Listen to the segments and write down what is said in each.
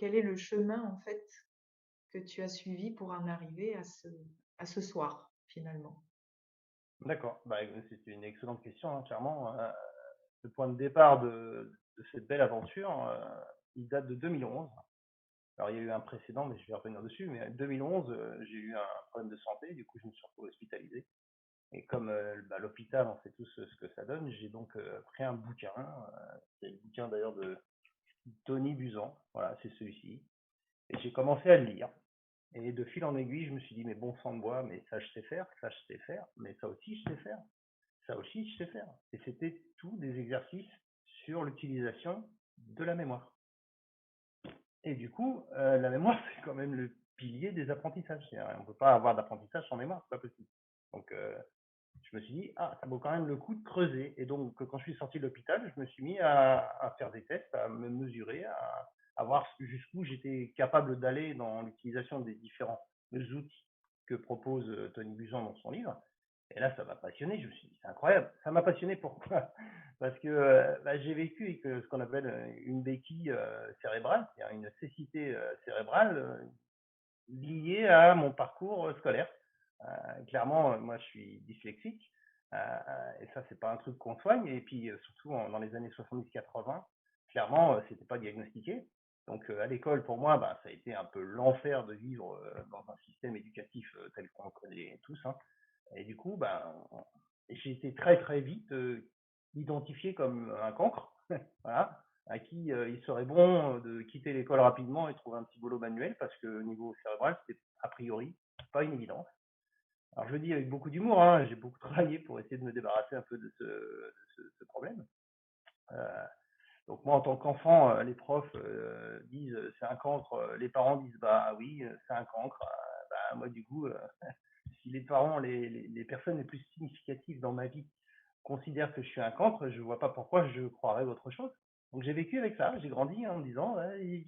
quel est le chemin, en fait, que tu as suivi pour en arriver à ce soir, finalement? D'accord. Bah, c'est une excellente question, hein, clairement. Le point de départ de cette belle aventure, il date de 2011. Alors, il y a eu un précédent, mais je vais revenir dessus. Mais en 2011, j'ai eu un problème de santé. Du coup, je me suis retrouvé hospitalisé. Et comme bah, l'hôpital, on sait tous ce que ça donne, j'ai donc pris un bouquin. C'est le bouquin d'ailleurs de Tony Buzan. Voilà, c'est celui-ci. Et j'ai commencé à le lire. Et de fil en aiguille, je me suis dit, mais bon sang de bois, mais ça je sais faire, ça je sais faire, mais ça aussi je sais faire. Ça aussi, je sais faire. Et c'était tous des exercices sur l'utilisation de la mémoire. Et du coup, la mémoire, c'est quand même le pilier des apprentissages. On ne peut pas avoir d'apprentissage sans mémoire, c'est pas possible. Donc, je me suis dit, ah, ça vaut quand même le coup de creuser. Et donc, quand je suis sorti de l'hôpital, je me suis mis à faire des tests, à me mesurer, à voir jusqu'où j'étais capable d'aller dans l'utilisation des différents outils que propose Tony Buzan dans son livre. Et là, ça m'a passionné. Je me suis dit, c'est incroyable. Ça m'a passionné pourquoi? Parce que bah, j'ai vécu avec ce qu'on appelle une béquille cérébrale, c'est-à-dire une cécité cérébrale liée à mon parcours scolaire. Clairement, moi, je suis dyslexique. Et ça, c'est pas un truc qu'on soigne. Et puis, surtout dans les années 70-80, clairement, c'était pas diagnostiqué. Donc, à l'école, pour moi, bah, ça a été un peu l'enfer de vivre dans un système éducatif tel qu'on le connaît tous, hein. Et du coup, ben, j'ai été très très vite identifié comme un cancre, voilà, à qui il serait bon de quitter l'école rapidement et trouver un petit boulot manuel parce que au niveau cérébral, c'était a priori pas une évidence. Alors je le dis avec beaucoup d'humour, hein, j'ai beaucoup travaillé pour essayer de me débarrasser un peu de ce problème. Euh, donc moi en tant qu'enfant, les profs disent c'est un cancre, les parents disent bah oui c'est un cancre. Bah, moi du coup si les parents, les personnes les plus significatives dans ma vie considèrent que je suis un cancre, je ne vois pas pourquoi je croirais autre chose. Donc j'ai vécu avec ça, j'ai grandi en me disant, ouais, je ne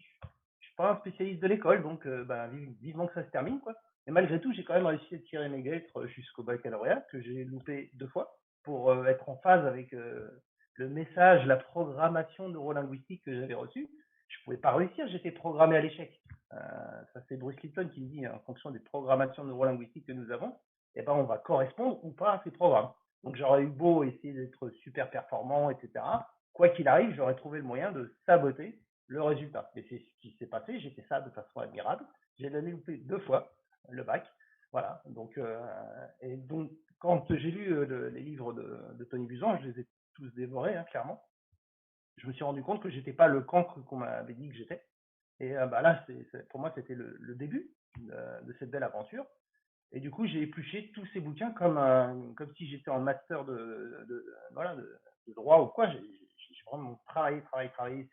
suis pas un spécialiste de l'école, donc ben, vivement que ça se termine, quoi. Et malgré tout, j'ai quand même réussi à tirer mes lettres jusqu'au baccalauréat, que j'ai loupé 2 fois, pour être en phase avec le message, la programmation neurolinguistique que j'avais reçue. Je ne pouvais pas réussir, j'étais programmé à l'échec. Ça c'est Bruce Lipton qui me dit, en fonction des programmations neurolinguistiques que nous avons, eh ben, on va correspondre ou pas à ces programmes. Donc j'aurais eu beau essayer d'être super performant, etc. Quoi qu'il arrive, j'aurais trouvé le moyen de saboter le résultat. Et c'est ce qui s'est passé, j'ai fait ça de façon admirable. J'ai donné loupé 2 fois le bac. Voilà. Donc, et donc quand j'ai lu les livres de Tony Buzan, je les ai tous dévorés, hein, clairement. Je me suis rendu compte que j'étais pas le cancre qu'on m'avait dit que j'étais. Et bah là, pour moi, c'était le début de cette belle aventure. Et du coup, j'ai épluché tous ces bouquins comme si j'étais en master voilà, de droit ou quoi. J'ai vraiment travaillé, travaillé, travaillé.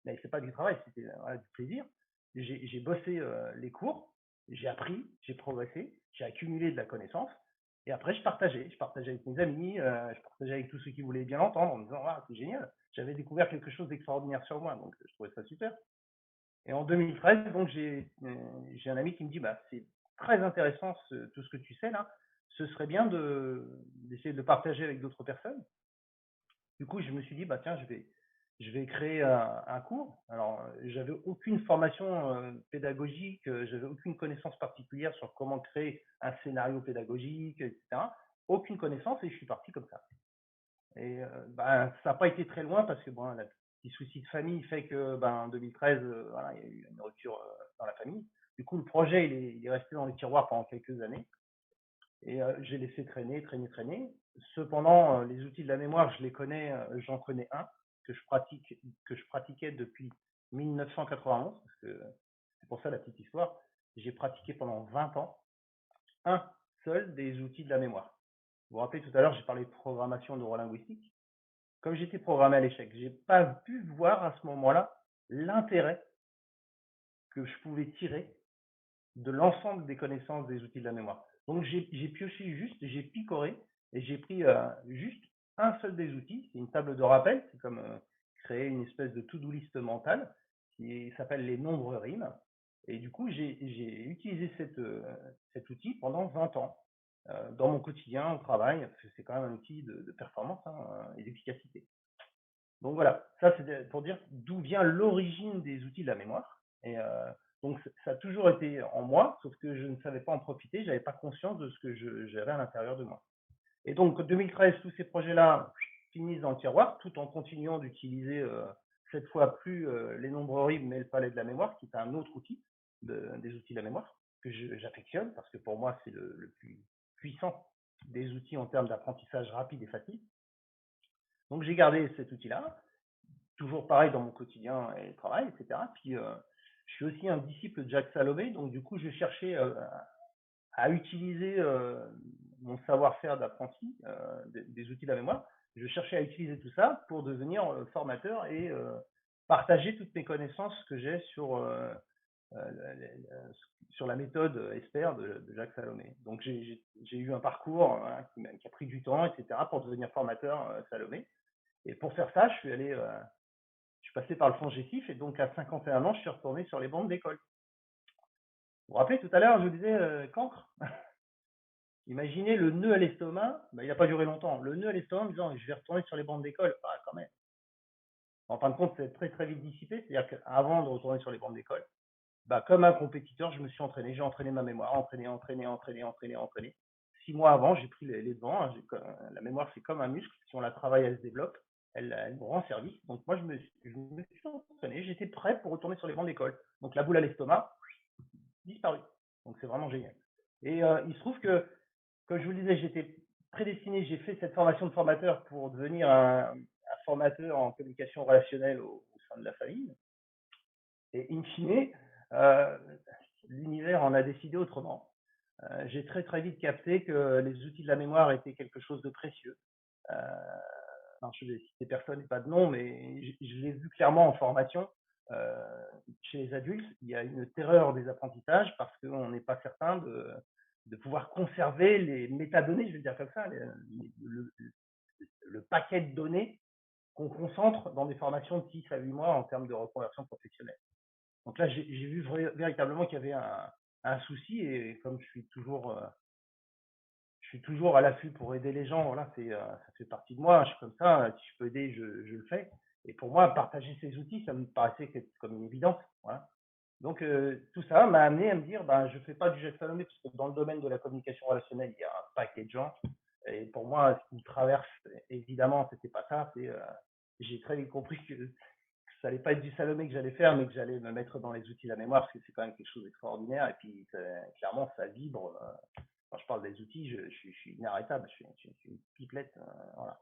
Mais c'est pas du travail, c'était voilà, du plaisir. J'ai bossé les cours, j'ai appris, j'ai progressé, j'ai accumulé de la connaissance. Et après, je partageais. Je partageais avec mes amis, je partageais avec tous ceux qui voulaient bien l'entendre en me disant, ah, c'est génial. J'avais découvert quelque chose d'extraordinaire sur moi, donc je trouvais ça super. Et en 2013, donc j'ai un ami qui me dit bah c'est très intéressant tout ce que tu sais là. Ce serait bien d'essayer de le partager avec d'autres personnes. Du coup, je me suis dit bah tiens, je vais créer un cours. Alors, j'avais aucune formation pédagogique, j'avais aucune connaissance particulière sur comment créer un scénario pédagogique, etc. Aucune connaissance et je suis parti comme ça. Et ben, ça n'a pas été très loin parce que bon, la petit souci de famille fait que ben, en 2013, voilà, il y a eu une rupture dans la famille. Du coup, le projet, il est resté dans les tiroirs pendant quelques années. Et j'ai laissé traîner, traîner, traîner. Cependant, les outils de la mémoire, je les connais, j'en connais un que je pratiquais depuis 1991, parce que c'est pour ça la petite histoire. J'ai pratiqué pendant 20 ans un seul des outils de la mémoire. Vous vous rappelez tout à l'heure, j'ai parlé de programmation neurolinguistique. Comme j'étais programmé à l'échec, j'ai pas pu voir à ce moment-là l'intérêt que je pouvais tirer de l'ensemble des connaissances des outils de la mémoire. Donc j'ai pioché juste, j'ai picoré et j'ai pris juste un seul des outils. C'est une table de rappel, c'est comme créer une espèce de to-do list mentale qui s'appelle les nombres rimes. Et du coup, j'ai utilisé cet outil pendant 20 ans dans mon quotidien, au travail, parce que c'est quand même un outil de performance hein, et d'efficacité. Donc voilà, ça c'est pour dire d'où vient l'origine des outils de la mémoire. Et donc, ça a toujours été en moi, sauf que je ne savais pas en profiter, je n'avais pas conscience de ce que j'avais à l'intérieur de moi. Et donc, en 2013, tous ces projets-là finissent dans le tiroir, tout en continuant d'utiliser cette fois plus les nombres horribles, mais le palais de la mémoire, qui est un autre outil des outils de la mémoire, que j'affectionne, parce que pour moi, c'est le plus puissant des outils en termes d'apprentissage rapide et facile. Donc, j'ai gardé cet outil-là, toujours pareil dans mon quotidien et le travail, etc. Puis, je suis aussi un disciple de Jacques Salomé, donc du coup, je cherchais à utiliser mon savoir-faire d'apprenti, des outils de la mémoire. Je cherchais à utiliser tout ça pour devenir formateur et partager toutes mes connaissances que j'ai sur la méthode ESPER de Jacques Salomé. Donc j'ai eu un parcours hein, qui a pris du temps, etc., pour devenir formateur Salomé. Et pour faire ça, je suis passé par le fonds Gestif et donc à 51 ans, je suis retourné sur les bancs d'école. Vous vous rappelez tout à l'heure, je vous disais cancre. Imaginez le nœud à l'estomac, il n'a pas duré longtemps. Le nœud à l'estomac en me disant je vais retourner sur les bancs d'école, quand même. En fin de compte, c'est très très vite dissipé, c'est-à-dire qu'avant de retourner sur les bancs d'école, comme un compétiteur, je me suis entraîné, j'ai entraîné ma mémoire, entraîné. 6 mois avant, j'ai pris les devants. Hein, la mémoire, c'est comme un muscle, si on la travaille, elle se développe, elle me rend service. Donc moi, je me suis entraîné, j'étais prêt pour retourner sur les bancs d'école. Donc la boule à l'estomac, disparue. Donc c'est vraiment génial. Et il se trouve que, comme je vous le disais, j'étais prédestiné, j'ai fait cette formation de formateur pour devenir un formateur en communication relationnelle au sein de la famille. Et in fine, l'univers en a décidé autrement. J'ai très très vite capté que les outils de la mémoire étaient quelque chose de précieux. Je vais citer personne et pas de nom, mais je l'ai vu clairement en formation. Chez les adultes, il y a une terreur des apprentissages parce qu'on n'est pas certain de pouvoir conserver les métadonnées, je vais le dire comme ça, le paquet de données qu'on concentre dans des formations de 6 à 8 mois en termes de reconversion professionnelle. Donc là, j'ai vu véritablement qu'il y avait un souci et comme je suis toujours à l'affût pour aider les gens, voilà, ça fait partie de moi, je suis comme ça, si je peux aider, je le fais. Et pour moi, partager ces outils, ça me paraissait comme une évidence. Voilà. Donc tout ça m'a amené à me dire, je ne fais pas du Jacques Salomé, parce que dans le domaine de la communication relationnelle, il y a un paquet de gens. Et pour moi, ce qui me traverse, évidemment, c'était pas ça. J'ai très vite compris que ça allait pas être du Salomé que j'allais faire, mais que j'allais me mettre dans les outils de la mémoire, parce que c'est quand même quelque chose d'extraordinaire. Et puis, clairement, ça vibre. Quand je parle des outils, je suis inarrêtable, je suis une pipelette. Voilà.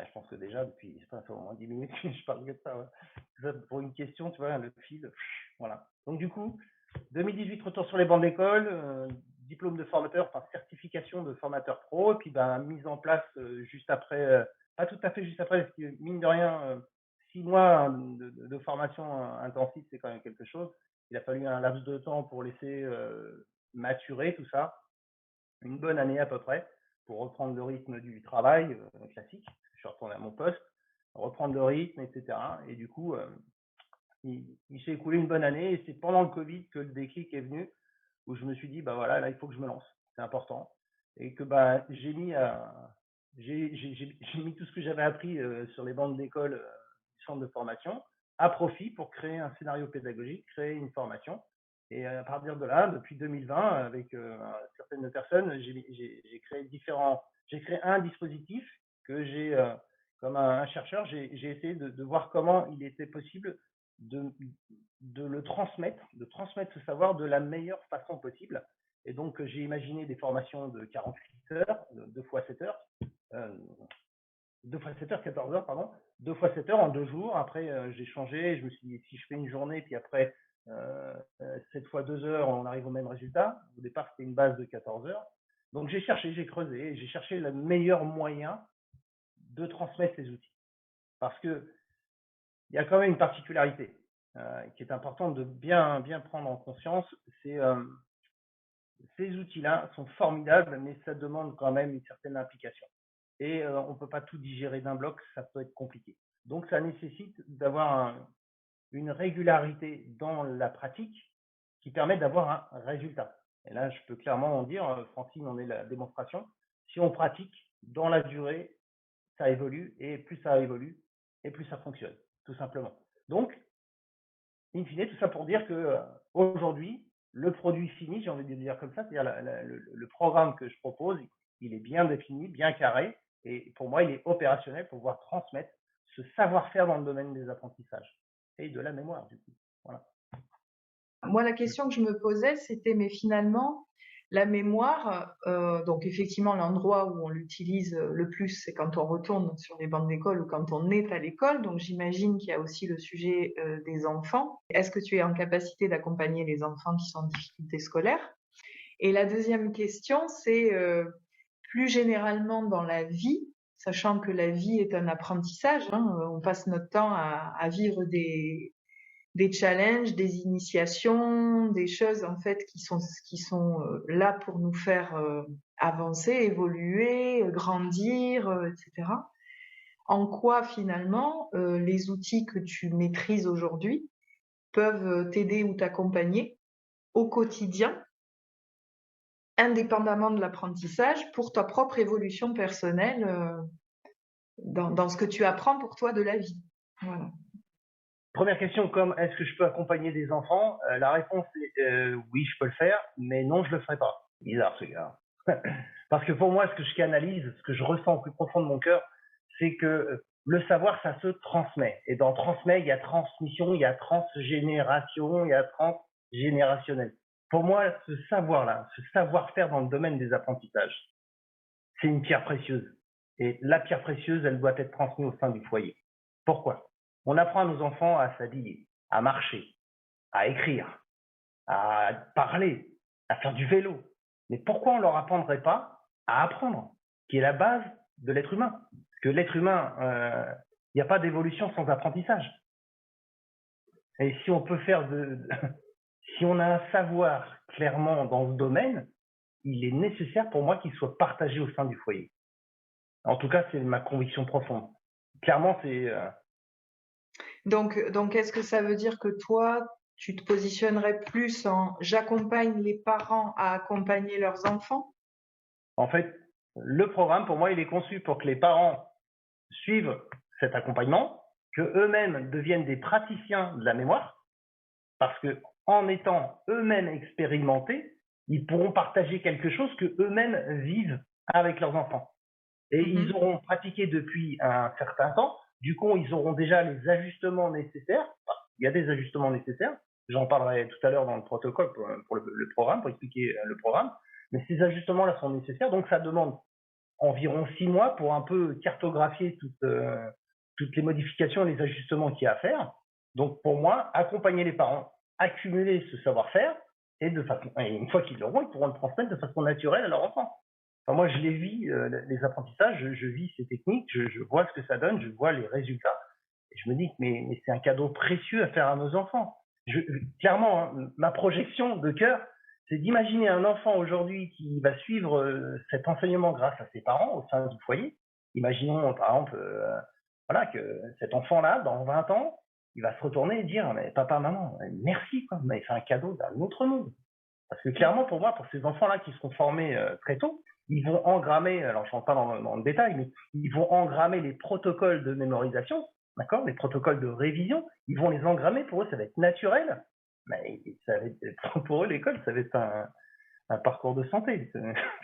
Je pense que déjà, depuis, ça fait au moins 10 minutes que je parle de ça. Ouais. Pour une question, tu vois, le fil, voilà. Donc du coup, 2018, retour sur les bancs d'école, diplôme de formateur, enfin certification de formateur pro, et puis mise en place juste après, pas tout à fait juste après, parce que mine de rien, 6 mois de formation intensive, c'est quand même quelque chose. Il a fallu un laps de temps pour laisser maturer tout ça, une bonne année à peu près, pour reprendre le rythme du travail classique. Je suis retourné à mon poste, reprendre le rythme, etc. Et du coup, il s'est écoulé une bonne année et c'est pendant le Covid que le déclic est venu où je me suis dit, voilà, là, il faut que je me lance, c'est important. Et que j'ai mis, j'ai mis tout ce que j'avais appris sur les bancs d'école du centre de formation à profit pour créer un scénario pédagogique, créer une formation. Et à partir de là, depuis 2020, avec certaines personnes, j'ai créé un dispositif que j'ai, comme un chercheur, j'ai essayé de voir comment il était possible de, de transmettre ce savoir de la meilleure façon possible. Et donc, j'ai imaginé des formations de 48 heures, 2 fois 7 heures, 2 fois 7 heures, 14 heures, pardon, 2 fois 7 heures en 2 jours. Après, j'ai changé, je me suis dit, si je fais une journée, puis après, 7 fois 2 heures, on arrive au même résultat. Au départ, c'était une base de 14 heures. Donc, j'ai cherché, j'ai creusé, j'ai cherché le meilleur moyen de transmettre ces outils. Parce que il y a quand même une particularité qui est importante de bien prendre en conscience, c'est ces outils-là sont formidables, mais ça demande quand même une certaine implication. Et on ne peut pas tout digérer d'un bloc, ça peut être compliqué. Donc ça nécessite d'avoir une régularité dans la pratique qui permet d'avoir un résultat. Et là, je peux clairement en dire, Francine en est la démonstration, si on pratique dans la durée, ça évolue, et plus ça évolue, et plus ça fonctionne, tout simplement. Donc, in fine, tout ça pour dire que aujourd'hui, le produit fini, j'ai envie de dire comme ça, c'est-à-dire le programme que je propose, il est bien défini, bien carré, et pour moi, il est opérationnel pour pouvoir transmettre ce savoir-faire dans le domaine des apprentissages et de la mémoire, du coup. Voilà. Moi, la question que je me posais, c'était, mais finalement, la mémoire, donc effectivement, l'endroit où on l'utilise le plus, c'est quand on retourne sur les bancs d'école ou quand on est à l'école. Donc, j'imagine qu'il y a aussi le sujet des enfants. Est-ce que tu es en capacité d'accompagner les enfants qui sont en difficulté scolaire? Et la deuxième question, c'est plus généralement dans la vie, sachant que la vie est un apprentissage, hein, on passe notre temps à vivre des challenges, des initiations, des choses en fait qui sont là pour nous faire avancer, évoluer, grandir, etc. En quoi finalement les outils que tu maîtrises aujourd'hui peuvent t'aider ou t'accompagner au quotidien, indépendamment de l'apprentissage, pour ta propre évolution personnelle dans ce que tu apprends pour toi de la vie. Voilà. Première question, comme est-ce que je peux accompagner des enfants? La réponse est oui, je peux le faire, mais non, je le ferai pas. Bizarre ce gars. Parce que pour moi, ce que je canalise, ce que je ressens au plus profond de mon cœur, c'est que le savoir, ça se transmet. Et dans transmet, il y a transmission, il y a transgénération, il y a transgénérationnel. Pour moi, ce savoir-là, ce savoir-faire dans le domaine des apprentissages, c'est une pierre précieuse. Et la pierre précieuse, elle doit être transmise au sein du foyer. Pourquoi? On apprend à nos enfants à s'habiller, à marcher, à écrire, à parler, à faire du vélo. Mais pourquoi on ne leur apprendrait pas à apprendre, qui est la base de l'être humain? Parce que l'être humain, il n'y a pas d'évolution sans apprentissage. Et si on peut faire si on a un savoir clairement dans ce domaine, il est nécessaire pour moi qu'il soit partagé au sein du foyer. En tout cas, c'est ma conviction profonde. Clairement, c'est... Donc, est-ce que ça veut dire que toi, tu te positionnerais plus en j'accompagne les parents à accompagner leurs enfants? En fait, le programme, pour moi, il est conçu pour que les parents suivent cet accompagnement, que eux-mêmes deviennent des praticiens de la mémoire, parce que en étant eux-mêmes expérimentés, ils pourront partager quelque chose que eux-mêmes vivent avec leurs enfants. Et ils auront pratiqué depuis un certain temps. Du coup, ils auront déjà les ajustements nécessaires. Il y a des ajustements nécessaires. J'en parlerai tout à l'heure dans le protocole pour le programme, pour expliquer le programme. Mais ces ajustements-là sont nécessaires. Donc, ça demande environ 6 mois pour un peu cartographier toutes les modifications et les ajustements qu'il y a à faire. Donc, pour moi, accompagner les parents, accumuler ce savoir-faire, et une fois qu'ils l'auront, ils pourront le transmettre de façon naturelle à leur enfant. Enfin, moi, je les vis, les apprentissages, je vis ces techniques, je vois ce que ça donne, je vois les résultats. Et je me dis que mais c'est un cadeau précieux à faire à nos enfants. Clairement, hein, ma projection de cœur, c'est d'imaginer un enfant aujourd'hui qui va suivre cet enseignement grâce à ses parents au sein du foyer. Imaginons, par exemple, voilà, que cet enfant-là, dans 20 ans, il va se retourner et dire mais papa, maman, merci, quoi, vous m'avez fait un cadeau d'un autre monde. Parce que clairement, pour moi, pour ces enfants-là qui seront formés très tôt, ils vont engrammer, alors je ne rentre pas dans le détail, mais ils vont engrammer les protocoles de mémorisation, d'accord, les protocoles de révision, ils vont les engrammer, pour eux, ça va être naturel. Mais ça va être, pour eux, l'école, ça va être un parcours de santé.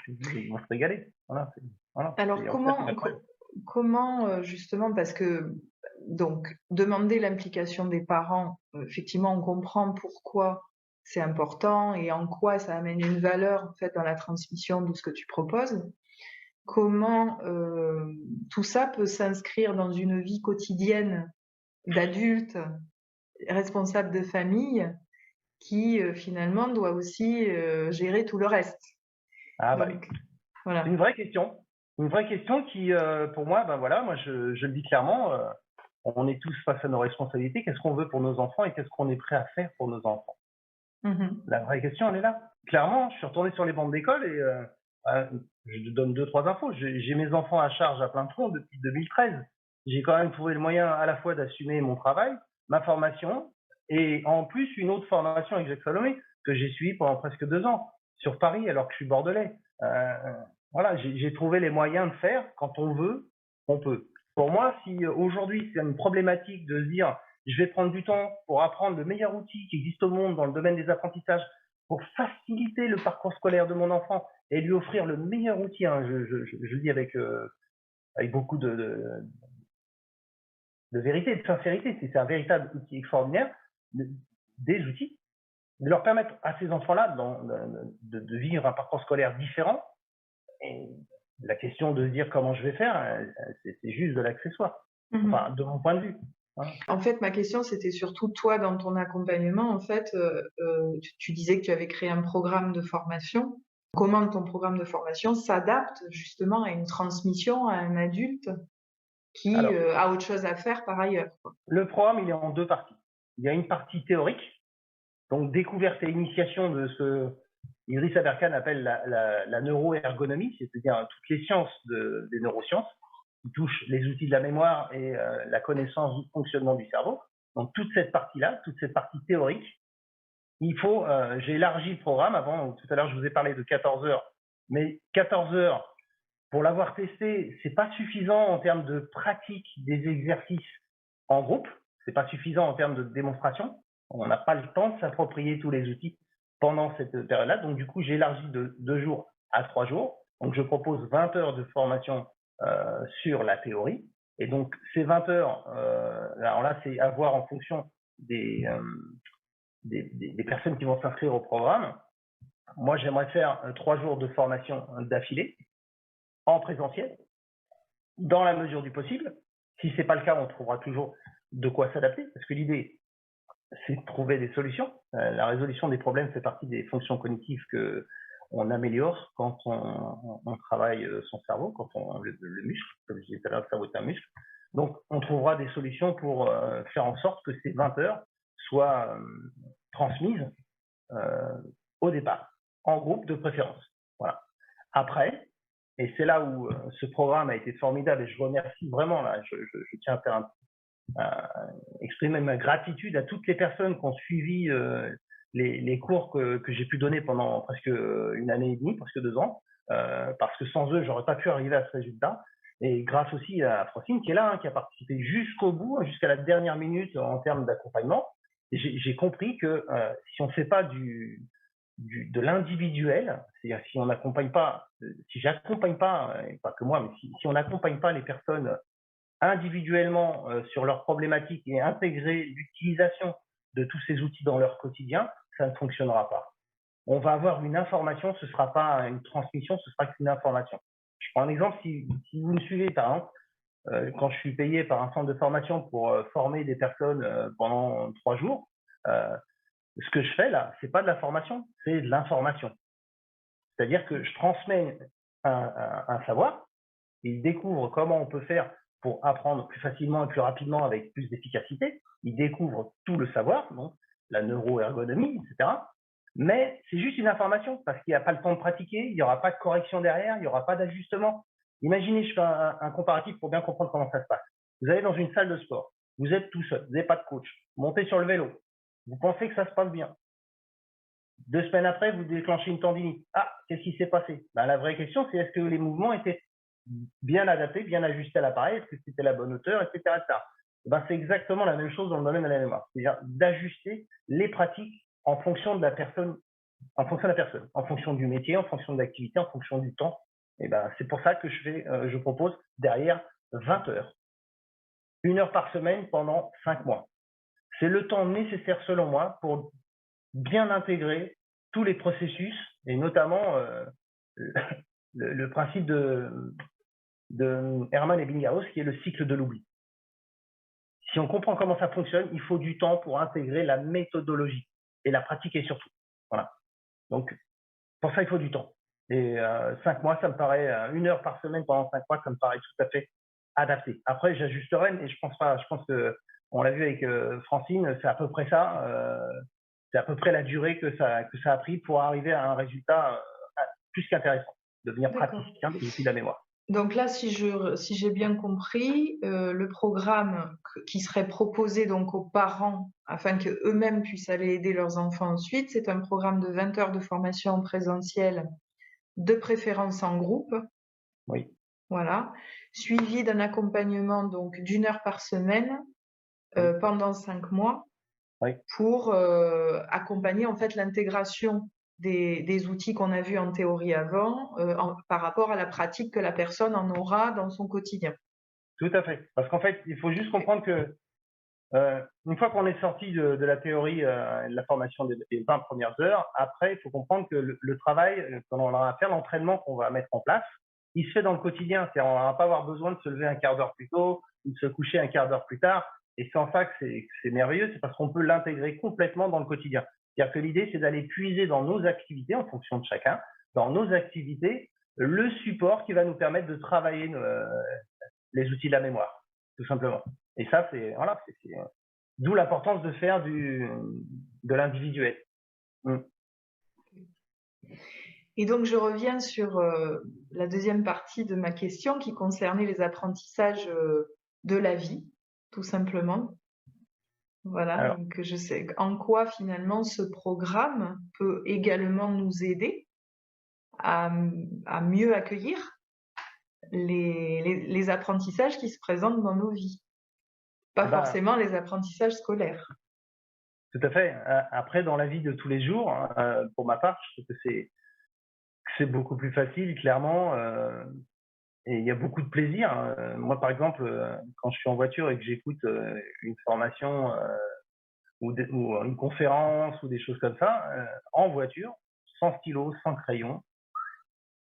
Ils vont se régaler. Voilà, Alors, comment justement, parce que donc demander l'implication des parents, effectivement, on comprend pourquoi c'est important et en quoi ça amène une valeur en fait dans la transmission de ce que tu proposes. Comment tout ça peut s'inscrire dans une vie quotidienne d'adulte responsable de famille qui finalement doit aussi gérer tout le reste. Ah bah, Donc, voilà. c'est une vraie question. Une vraie question qui, pour moi, ben voilà, moi je le dis clairement, on est tous face à nos responsabilités. Qu'est-ce qu'on veut pour nos enfants et qu'est-ce qu'on est prêt à faire pour nos enfants? La vraie question, elle est là. Clairement, je suis retourné sur les bancs d'école et je donne 2-3 infos. J'ai mes enfants à charge à plein front depuis 2013. J'ai quand même trouvé le moyen à la fois d'assumer mon travail, ma formation et en plus une autre formation avec Jacques Salomé que j'ai suivie pendant presque 2 ans sur Paris alors que je suis bordelais. Voilà, j'ai trouvé les moyens de faire. Quand on veut, on peut. Pour moi, si aujourd'hui c'est une problématique de se dire je vais prendre du temps pour apprendre le meilleur outil qui existe au monde dans le domaine des apprentissages pour faciliter le parcours scolaire de mon enfant et lui offrir le meilleur outil. Hein, je le dis avec beaucoup de vérité, de sincérité. C'est un véritable outil extraordinaire, des outils, de leur permettre à ces enfants-là de vivre un parcours scolaire différent. Et la question de se dire comment je vais faire, c'est juste de l'accessoire, enfin, de mon point de vue. Hein. En fait, ma question, c'était surtout toi dans ton accompagnement. En fait, tu disais que tu avais créé un programme de formation. Comment ton programme de formation s'adapte justement à une transmission à un adulte qui Alors, a autre chose à faire par ailleurs, quoi. Le programme, il est en 2 parties. Il y a une partie théorique, donc découverte et initiation de ce Idriss Aberkan appelle la neuroergonomie, c'est-à-dire toutes les sciences des neurosciences qui touchent les outils de la mémoire et la connaissance du fonctionnement du cerveau. Donc toute cette partie-là, toute cette partie théorique, j'ai élargi le programme. Avant, tout à l'heure, je vous ai parlé de 14 heures, mais 14 heures, pour l'avoir testé, c'est pas suffisant en termes de pratique des exercices en groupe, c'est pas suffisant en termes de démonstration. On n'a pas le temps de s'approprier tous les outils pendant cette période-là. Donc, du coup, j'ai élargi de 2 jours à 3 jours. Donc, je propose 20 heures de formation sur la théorie. Et donc, ces 20 heures, alors là, c'est à voir en fonction des personnes qui vont s'inscrire au programme. Moi, j'aimerais faire 3 jours de formation d'affilée en présentiel, dans la mesure du possible. Si ce n'est pas le cas, on trouvera toujours de quoi s'adapter, parce que l'idée, c'est de trouver des solutions. La résolution des problèmes fait partie des fonctions cognitives qu'on améliore quand on travaille son cerveau, quand le muscle, comme je disais tout à l'heure, le cerveau est un muscle. Donc, on trouvera des solutions pour faire en sorte que ces 20 heures soient transmises au départ, en groupe de préférence. Voilà. Après, et c'est là où ce programme a été formidable, et je remercie vraiment, là, je tiens à exprimer ma gratitude à toutes les personnes qui ont suivi les cours que j'ai pu donner pendant presque 1 année et demie, presque 2 ans, parce que sans eux, j'aurais pas pu arriver à ce résultat. Et grâce aussi à Francine qui est là, hein, qui a participé jusqu'au bout, jusqu'à la dernière minute en termes d'accompagnement. J'ai compris que si on ne fait pas de l'individuel, c'est-à-dire si on n'accompagne pas, si j'accompagne pas, et pas que moi, mais si on n'accompagne pas les personnes individuellement sur leurs problématiques et intégrer l'utilisation de tous ces outils dans leur quotidien, ça ne fonctionnera pas. On va avoir une information, ce ne sera pas une transmission, ce sera qu'une information. Je prends un exemple, si vous me suivez par exemple, quand je suis payé par un centre de formation pour former des personnes pendant 3 jours, ce que je fais là, c'est pas de la formation, c'est de l'information. C'est-à-dire que je transmets un savoir, ils découvrent comment on peut faire pour apprendre plus facilement et plus rapidement avec plus d'efficacité. Ils découvrent tout le savoir, donc la neuroergonomie, etc. Mais c'est juste une information parce qu'il n'y a pas le temps de pratiquer, il n'y aura pas de correction derrière, il n'y aura pas d'ajustement. Imaginez, je fais un comparatif pour bien comprendre comment ça se passe. Vous allez dans une salle de sport, vous êtes tout seul, vous n'avez pas de coach, montez sur le vélo, vous pensez que ça se passe bien. 2 semaines après, vous déclenchez une tendinite. Ah, qu'est-ce qui s'est passé? La vraie question, c'est est-ce que les mouvements étaient bien adaptés, bien ajustés à l'appareil, est-ce que c'était la bonne hauteur, etc. C'est exactement la même chose dans le domaine de la mémoire. C'est-à-dire d'ajuster les pratiques en fonction de la personne, en fonction du métier, en fonction de l'activité, en fonction du temps. Et c'est pour ça que je propose derrière 20 heures. 1 heure par semaine pendant 5 mois. C'est le temps nécessaire, selon moi, pour bien intégrer tous les processus, et notamment le principe de Hermann Ebbinghaus, qui est le cycle de l'oubli. Si on comprend comment ça fonctionne, il faut du temps pour intégrer la méthodologie et la pratiquer surtout. Voilà. Donc, pour ça, il faut du temps. Et 5 mois, ça me paraît, 1 heure par semaine pendant 5 mois, ça me paraît tout à fait adapté. Après, j'ajusterai, mais je pense que, on l'a vu avec Francine, c'est à peu près ça. C'est à peu près la durée que ça a pris pour arriver à un résultat plus qu'intéressant, devenir praticien des outils de la mémoire. Donc là, si j'ai bien compris, le programme qui serait proposé donc aux parents afin qu'eux-mêmes puissent aller aider leurs enfants ensuite, c'est un programme de 20 heures de formation en présentiel, de préférence en groupe. Oui. Voilà. Suivi d'un accompagnement donc d'1 heure par semaine pendant 5 mois Oui, pour accompagner en fait l'intégration des outils qu'on a vus en théorie avant par rapport à la pratique que la personne en aura dans son quotidien. tout à fait. Parce qu'en fait, il faut juste comprendre que une fois qu'on est sorti de la théorie et de la formation des 20 premières heures, après, il faut comprendre que le travail qu'on aura à faire, l'entraînement qu'on va mettre en place, il se fait dans le quotidien. C'est-à-dire, on ne va pas avoir besoin de se lever un quart d'heure plus tôt ou de se coucher un quart d'heure plus tard. Et c'est en ça que c'est merveilleux, c'est parce qu'on peut l'intégrer complètement dans le quotidien. C'est-à-dire que l'idée, c'est d'aller puiser dans nos activités, en fonction de chacun, dans nos activités, le support qui va nous permettre de travailler les outils de la mémoire, tout simplement. Et ça, c'est voilà, d'où l'importance de faire de l'individuel. Et donc, je reviens sur la deuxième partie de ma question qui concernait les apprentissages de la vie, tout simplement. Voilà, Alors, donc je sais en quoi finalement ce programme peut également nous aider à mieux accueillir les apprentissages qui se présentent dans nos vies, pas eh ben, forcément les apprentissages scolaires. tout à fait. Après, dans la vie de tous les jours, pour ma part, je trouve que c'est beaucoup plus facile, clairement, et il y a beaucoup de plaisir. Moi, par exemple, quand je suis en voiture et que j'écoute une formation ou une conférence ou des choses comme ça, en voiture, sans stylo, sans crayon,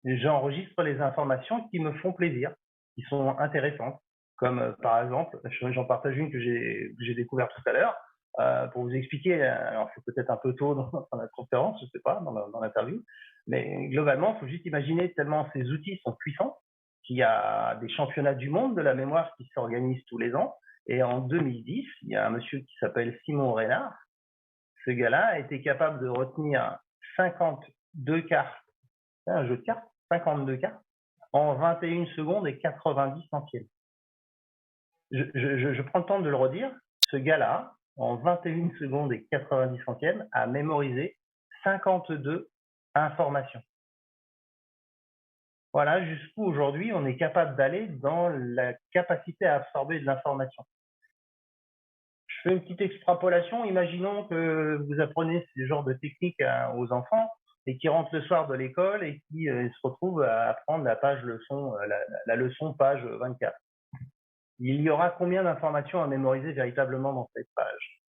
j'enregistre les informations qui me font plaisir, qui sont intéressantes. Comme par exemple, j'en partage une que j'ai découvert tout à l'heure. Pour vous expliquer, alors c'est peut-être un peu tôt dans la conférence, je sais pas, dans l'interview, mais globalement, il faut juste imaginer tellement ces outils sont puissants qu'il y a des championnats du monde de la mémoire qui s'organisent tous les ans. Et en 2010, il y a un monsieur qui s'appelle Simon Reynard. Ce gars-là a été capable de retenir 52 cartes, c'est un jeu de cartes, 52 cartes, en 21 secondes et 90 centièmes. Je prends le temps de le redire. Ce gars-là, en 21 secondes et 90 centièmes, a mémorisé 52 informations. Voilà jusqu'où aujourd'hui on est capable d'aller dans la capacité à absorber de l'information. Je fais une petite extrapolation. Imaginons que vous apprenez ce genre de technique aux enfants et qui rentrent le soir de l'école et qui se retrouvent à apprendre la page leçon, la leçon page 24. Il y aura combien d'informations à mémoriser véritablement dans cette page?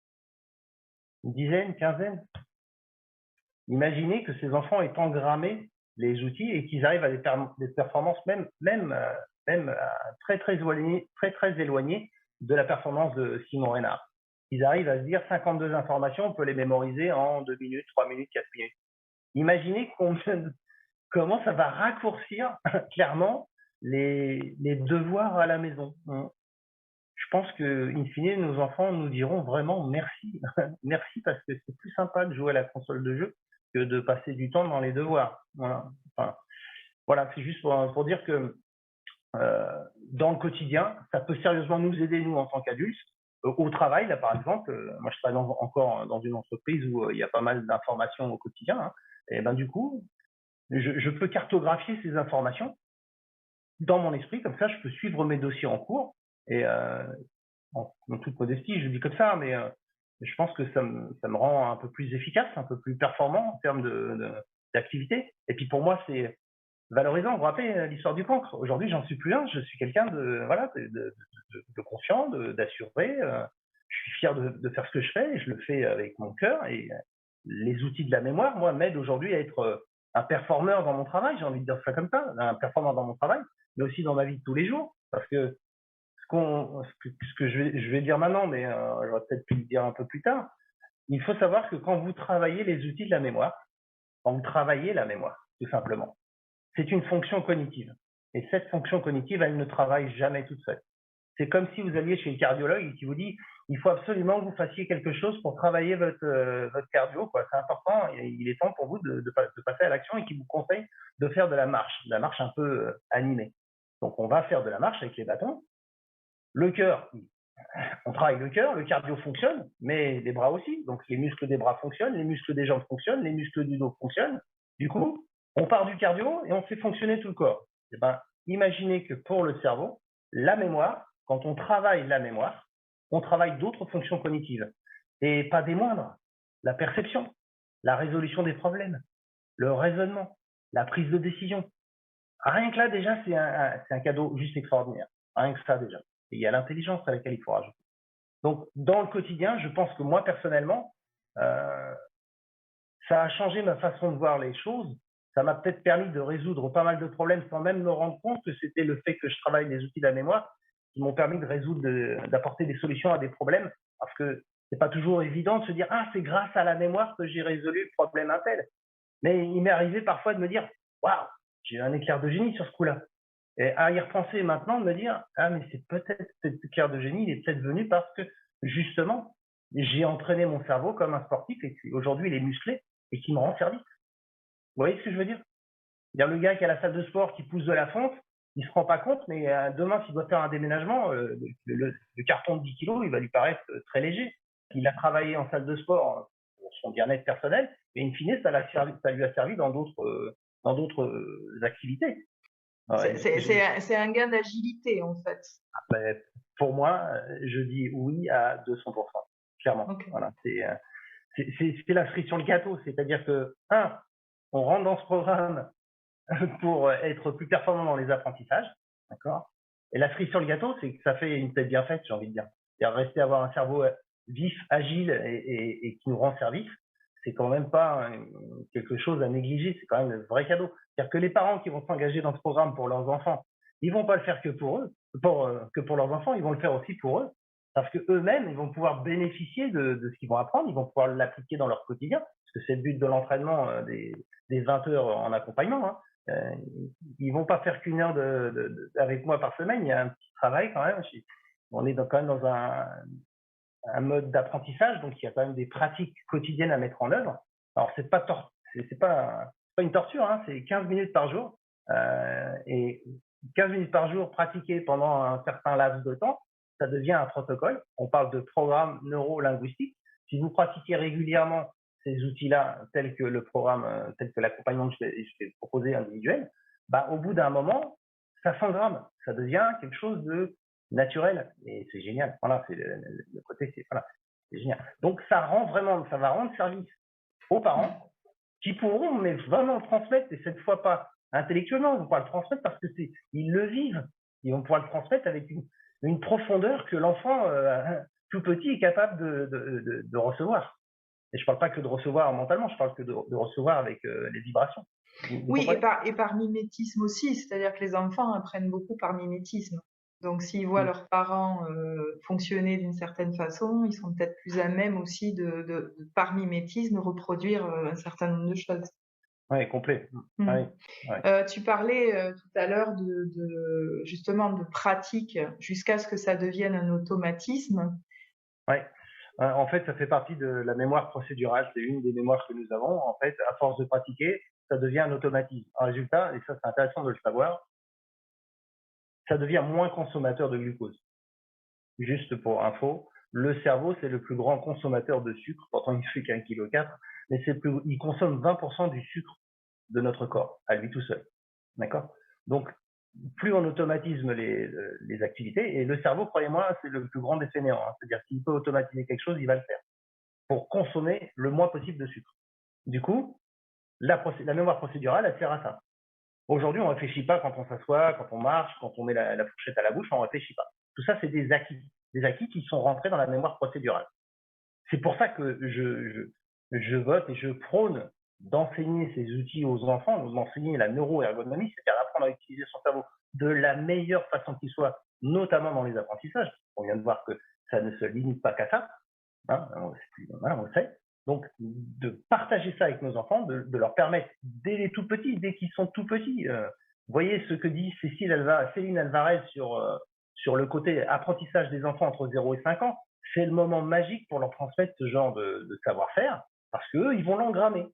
Une dizaine, quinzaine? Imaginez que ces enfants aient engrammé les outils et qu'ils arrivent à des performances même très très éloignées de la performance de Simon Reynard. Ils arrivent à se dire 52 informations, on peut les mémoriser en 2 minutes, 3 minutes, 4 minutes. Imaginez comment ça va raccourcir clairement les devoirs à la maison. Je pense que, in fine, nos enfants nous diront vraiment merci. Merci parce que c'est plus sympa de jouer à la console de jeu que de passer du temps dans les devoirs. Voilà, enfin, voilà, c'est juste pour dire que dans le quotidien, ça peut sérieusement nous aider, nous, en tant qu'adultes. Au travail, là, par exemple, moi, je travaille encore dans une entreprise où il y a pas mal d'informations au quotidien. Hein, et ben, du coup, je peux cartographier ces informations dans mon esprit, comme ça, je peux suivre mes dossiers en cours. Et en toute modestie, je le dis comme ça, mais je pense que ça me rend un peu plus efficace, un peu plus performant en termes d'activité. Et puis pour moi, c'est valorisant. Vous vous rappelez l'histoire du cancre? Aujourd'hui, j'en suis plus un. Je suis quelqu'un de confiant, d'assuré. Je suis fier de faire ce que je fais et je le fais avec mon cœur. Et les outils de la mémoire, moi, m'aident aujourd'hui à être un performeur dans mon travail. J'ai envie de dire ça comme ça, un performeur dans mon travail, mais aussi dans ma vie de tous les jours. Parce que ce que je vais dire maintenant, mais j'aurais peut-être pu le dire un peu plus tard, il faut savoir que quand vous travaillez les outils de la mémoire, quand vous travaillez la mémoire, tout simplement, c'est une fonction cognitive. Et cette fonction cognitive, elle ne travaille jamais toute seule. C'est comme si vous alliez chez le cardiologue et qui vous dit il faut absolument que vous fassiez quelque chose pour travailler votre cardio. C'est important, et il est temps pour vous de passer à l'action et qui vous conseille de faire de la marche un peu animée. Donc on va faire de la marche avec les bâtons. Le cœur, on travaille le cœur, le cardio fonctionne, mais les bras aussi. Donc les muscles des bras fonctionnent, les muscles des jambes fonctionnent, les muscles du dos fonctionnent. Du coup, on part du cardio et on fait fonctionner tout le corps. Et ben, imaginez que pour le cerveau, la mémoire, quand on travaille la mémoire, on travaille d'autres fonctions cognitives, et pas des moindres. La perception, la résolution des problèmes, le raisonnement, la prise de décision. Rien que là, déjà, c'est un cadeau juste extraordinaire. Rien que ça, déjà. Et il y a l'intelligence à laquelle il faut rajouter. Donc, dans le quotidien, je pense que moi, personnellement, ça a changé ma façon de voir les choses. Ça m'a peut-être permis de résoudre pas mal de problèmes sans même me rendre compte que c'était le fait que je travaille les outils de la mémoire qui m'ont permis de résoudre, d'apporter des solutions à des problèmes. Parce que c'est pas toujours évident de se dire ah, c'est grâce à la mémoire que j'ai résolu le problème un tel. Mais il m'est arrivé parfois de me dire waouh, j'ai eu un éclair de génie sur ce coup-là. Et à y repenser maintenant, de me dire ah, mais c'est peut-être cet éclair de génie, il est peut-être venu parce que justement, j'ai entraîné mon cerveau comme un sportif et aujourd'hui il est musclé et qui me rend service. Vous voyez ce que je veux dire? C'est-à-dire le gars qui a la salle de sport qui pousse de la fonte, il ne se rend pas compte, mais demain, s'il doit faire un déménagement, le carton de 10 kilos, il va lui paraître très léger. Il a travaillé en salle de sport pour son bien-être personnel, et in fine, ça lui a servi dans d'autres activités. C'est un gain d'agilité, en fait. Ben, pour moi, je dis oui à 200%, clairement. Okay. Voilà, c'est la cerise sur le gâteau, c'est-à-dire que, on rentre dans ce programme pour être plus performant dans les apprentissages, d'accord. Et la cerise sur le gâteau, c'est que ça fait une tête bien faite, j'ai envie de dire. C'est-à-dire rester avoir un cerveau vif, agile et qui nous rend service, c'est quand même pas quelque chose à négliger, c'est quand même le vrai cadeau. C'est-à-dire que les parents qui vont s'engager dans ce programme pour leurs enfants, ils vont pas le faire que pour eux, que pour leurs enfants, ils vont le faire aussi pour eux, parce que eux-mêmes, ils vont pouvoir bénéficier de ce qu'ils vont apprendre, ils vont pouvoir l'appliquer dans leur quotidien, parce que c'est le but de l'entraînement des 20 heures en accompagnement, hein. Ils vont pas faire qu'une heure avec moi par semaine, il y a un petit travail quand même. On est quand même dans un mode d'apprentissage, donc il y a quand même des pratiques quotidiennes à mettre en œuvre. Alors c'est pas une torture, hein, c'est 15 minutes par jour, et 15 minutes par jour pratiquées pendant un certain laps de temps, ça devient un protocole. On parle de programme neuro-linguistique. Si vous pratiquez régulièrement ces outils-là, tels que le programme, tel que l'accompagnement que je t'ai proposé individuel, bah, au bout d'un moment, ça s'engramme, ça devient quelque chose de naturel et c'est génial. Voilà, c'est le côté, voilà, c'est génial. Donc ça va rendre service aux parents qui pourront mais vraiment le transmettre, et cette fois pas intellectuellement, ils vont pouvoir le transmettre parce que ils le vivent. Ils vont pouvoir le transmettre avec une profondeur que l'enfant tout petit est capable de recevoir. Et je ne parle pas que de recevoir mentalement, je parle que de recevoir avec les vibrations. Oui, et par mimétisme aussi, c'est-à-dire que les enfants apprennent beaucoup par mimétisme. Donc s'ils voient leurs parents fonctionner d'une certaine façon, ils sont peut-être plus à même aussi de par mimétisme, reproduire un certain nombre de choses. Oui, complet. Mmh. Oui, ouais. Tu parlais tout à l'heure justement de pratique jusqu'à ce que ça devienne un automatisme. Oui. En fait, ça fait partie de la mémoire procédurale. C'est une des mémoires que nous avons. En fait, à force de pratiquer, ça devient un automatisme. En résultat, et ça c'est intéressant de le savoir, ça devient moins consommateur de glucose. Juste pour info, le cerveau, c'est le plus grand consommateur de sucre. Pourtant, il ne fait qu'1,4 kg, mais il consomme 20% du sucre de notre corps, à lui tout seul. D'accord? Donc, plus on automatise les activités, et le cerveau, croyez-moi, c'est le plus grand des fainéants, hein. C'est-à-dire qu'il peut automatiser quelque chose, il va le faire, pour consommer le moins possible de sucre. Du coup, la mémoire procédurale, elle sert à ça. Aujourd'hui, on ne réfléchit pas quand on s'assoit, quand on marche, quand on met la fourchette à la bouche, on ne réfléchit pas. Tout ça, c'est des acquis qui sont rentrés dans la mémoire procédurale. C'est pour ça que je vote et je prône d'enseigner ces outils aux enfants, d'enseigner la neuroergonomie, c'est-à-dire apprendre à utiliser son cerveau de la meilleure façon qui soit, notamment dans les apprentissages. On vient de voir que ça ne se limite pas qu'à ça, hein, on le sait. Donc, de partager ça avec nos enfants, de leur permettre, dès les tout petits, dès qu'ils sont tout petits, vous voyez ce que dit Céline Alvarez sur le côté apprentissage des enfants entre 0 et 5 ans. C'est le moment magique pour leur transmettre ce genre de savoir-faire, parce qu'eux, ils vont l'engrammer.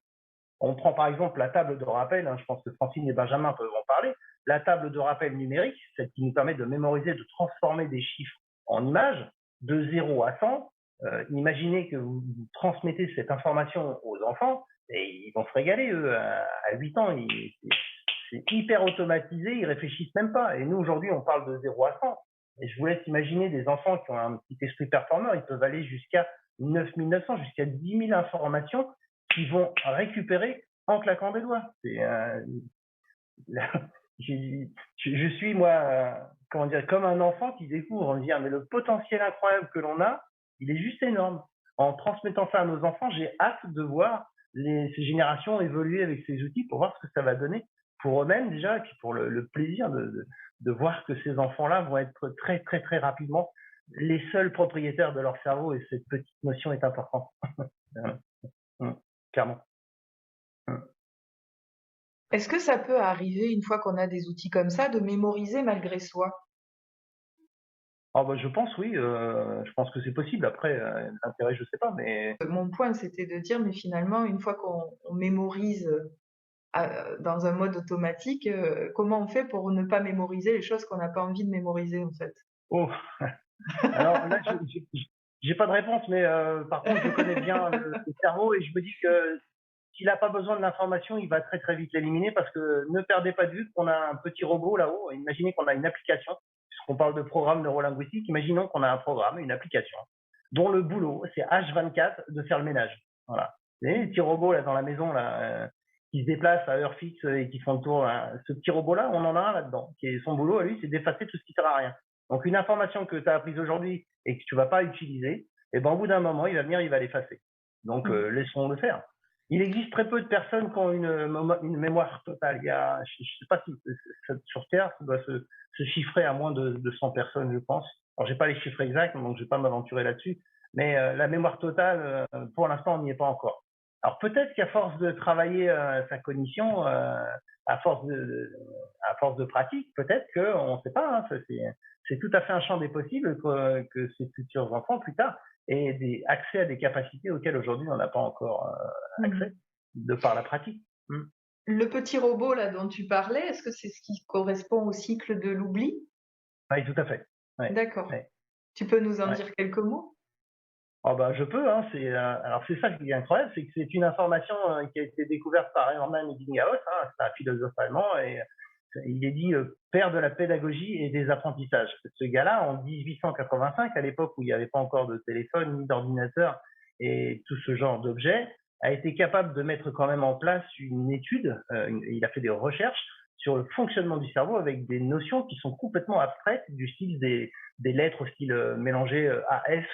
On prend par exemple la table de rappel, hein, je pense que Francine et Benjamin peuvent en parler, la table de rappel numérique, celle qui nous permet de mémoriser, de transformer des chiffres en images, de 0 à 100. Imaginez que vous transmettez cette information aux enfants, et ils vont se régaler, eux, à 8 ans, c'est hyper automatisé, ils réfléchissent même pas. Et nous, aujourd'hui, on parle de 0 à 100. Et je vous laisse imaginer des enfants qui ont un petit esprit performeur, ils peuvent aller jusqu'à 9900, jusqu'à 10 000 informations qu'ils vont récupérer en claquant des doigts. Je suis, moi, comment dire, comme un enfant qui découvre, on dire, mais le potentiel incroyable que l'on a, il est juste énorme. En transmettant ça à nos enfants, j'ai hâte de voir ces générations évoluer avec ces outils pour voir ce que ça va donner pour eux-mêmes déjà, et puis pour le plaisir de voir que ces enfants-là vont être très, très, très rapidement les seuls propriétaires de leur cerveau, et cette petite notion est importante. Clairement. Est-ce que ça peut arriver, une fois qu'on a des outils comme ça, de mémoriser malgré soi? Ah bah, je pense oui, je pense que c'est possible. Après, l'intérêt, je sais pas, mais Mon point, c'était de dire, mais finalement, une fois qu'on mémorise dans un mode automatique, comment on fait pour ne pas mémoriser les choses qu'on n'a pas envie de mémoriser, en fait? oh! Alors là, j'ai pas de réponse, mais par contre, je connais bien le cerveau, et je me dis que s'il a pas besoin de l'information, il va très, très vite l'éliminer, parce que ne perdez pas de vue qu'on a un petit robot là-haut. Imaginez qu'on a une application, puisqu'on parle de programme neurolinguistique, imaginons qu'on a un programme, une application, dont le boulot, c'est H24 de faire le ménage. Voilà. Vous voyez les petits robots là dans la maison là, qui se déplacent à heure fixe et qui font le tour là. Ce petit robot-là, on en a un là-dedans, qui est son boulot à lui, c'est d'effacer tout ce qui sert à rien. Donc une information que tu as apprise aujourd'hui et que tu vas pas utiliser, et ben au bout d'un moment, il va venir, il va l'effacer. Donc laissons-le faire. Il existe très peu de personnes qui ont une mémoire totale. Il y a, je sais pas si sur Terre, ça doit se chiffrer à moins de 100 personnes, je pense. Alors j'ai pas les chiffres exacts, donc je vais pas m'aventurer là-dessus. Mais la mémoire totale, pour l'instant, on n'y est pas encore. Alors peut-être qu'à force de travailler sa cognition, à force de pratique, peut-être qu'on ne sait pas. Hein, c'est tout à fait un champ des possibles que ces futurs enfants plus tard aient accès à des capacités auxquelles aujourd'hui on n'a pas encore accès de par la pratique. Le petit robot là dont tu parlais, est-ce que c'est ce qui correspond au cycle de l'oubli? Oui, tout à fait. Ouais, D'accord. ouais, Tu peux nous en ouais. dire quelques mots? Oh bah, je peux, hein, alors c'est ça qui est incroyable, c'est que c'est une information qui a été découverte par Hermann Ebbinghaus, hein, c'est un philosophe allemand, et il est dit père de la pédagogie et des apprentissages. Ce gars-là, en 1885, à l'époque où il n'y avait pas encore de téléphone ni d'ordinateur et tout ce genre d'objets, a été capable de mettre quand même en place une étude, il a fait des recherches sur le fonctionnement du cerveau avec des notions qui sont complètement abstraites, du style des lettres au style mélanger AF,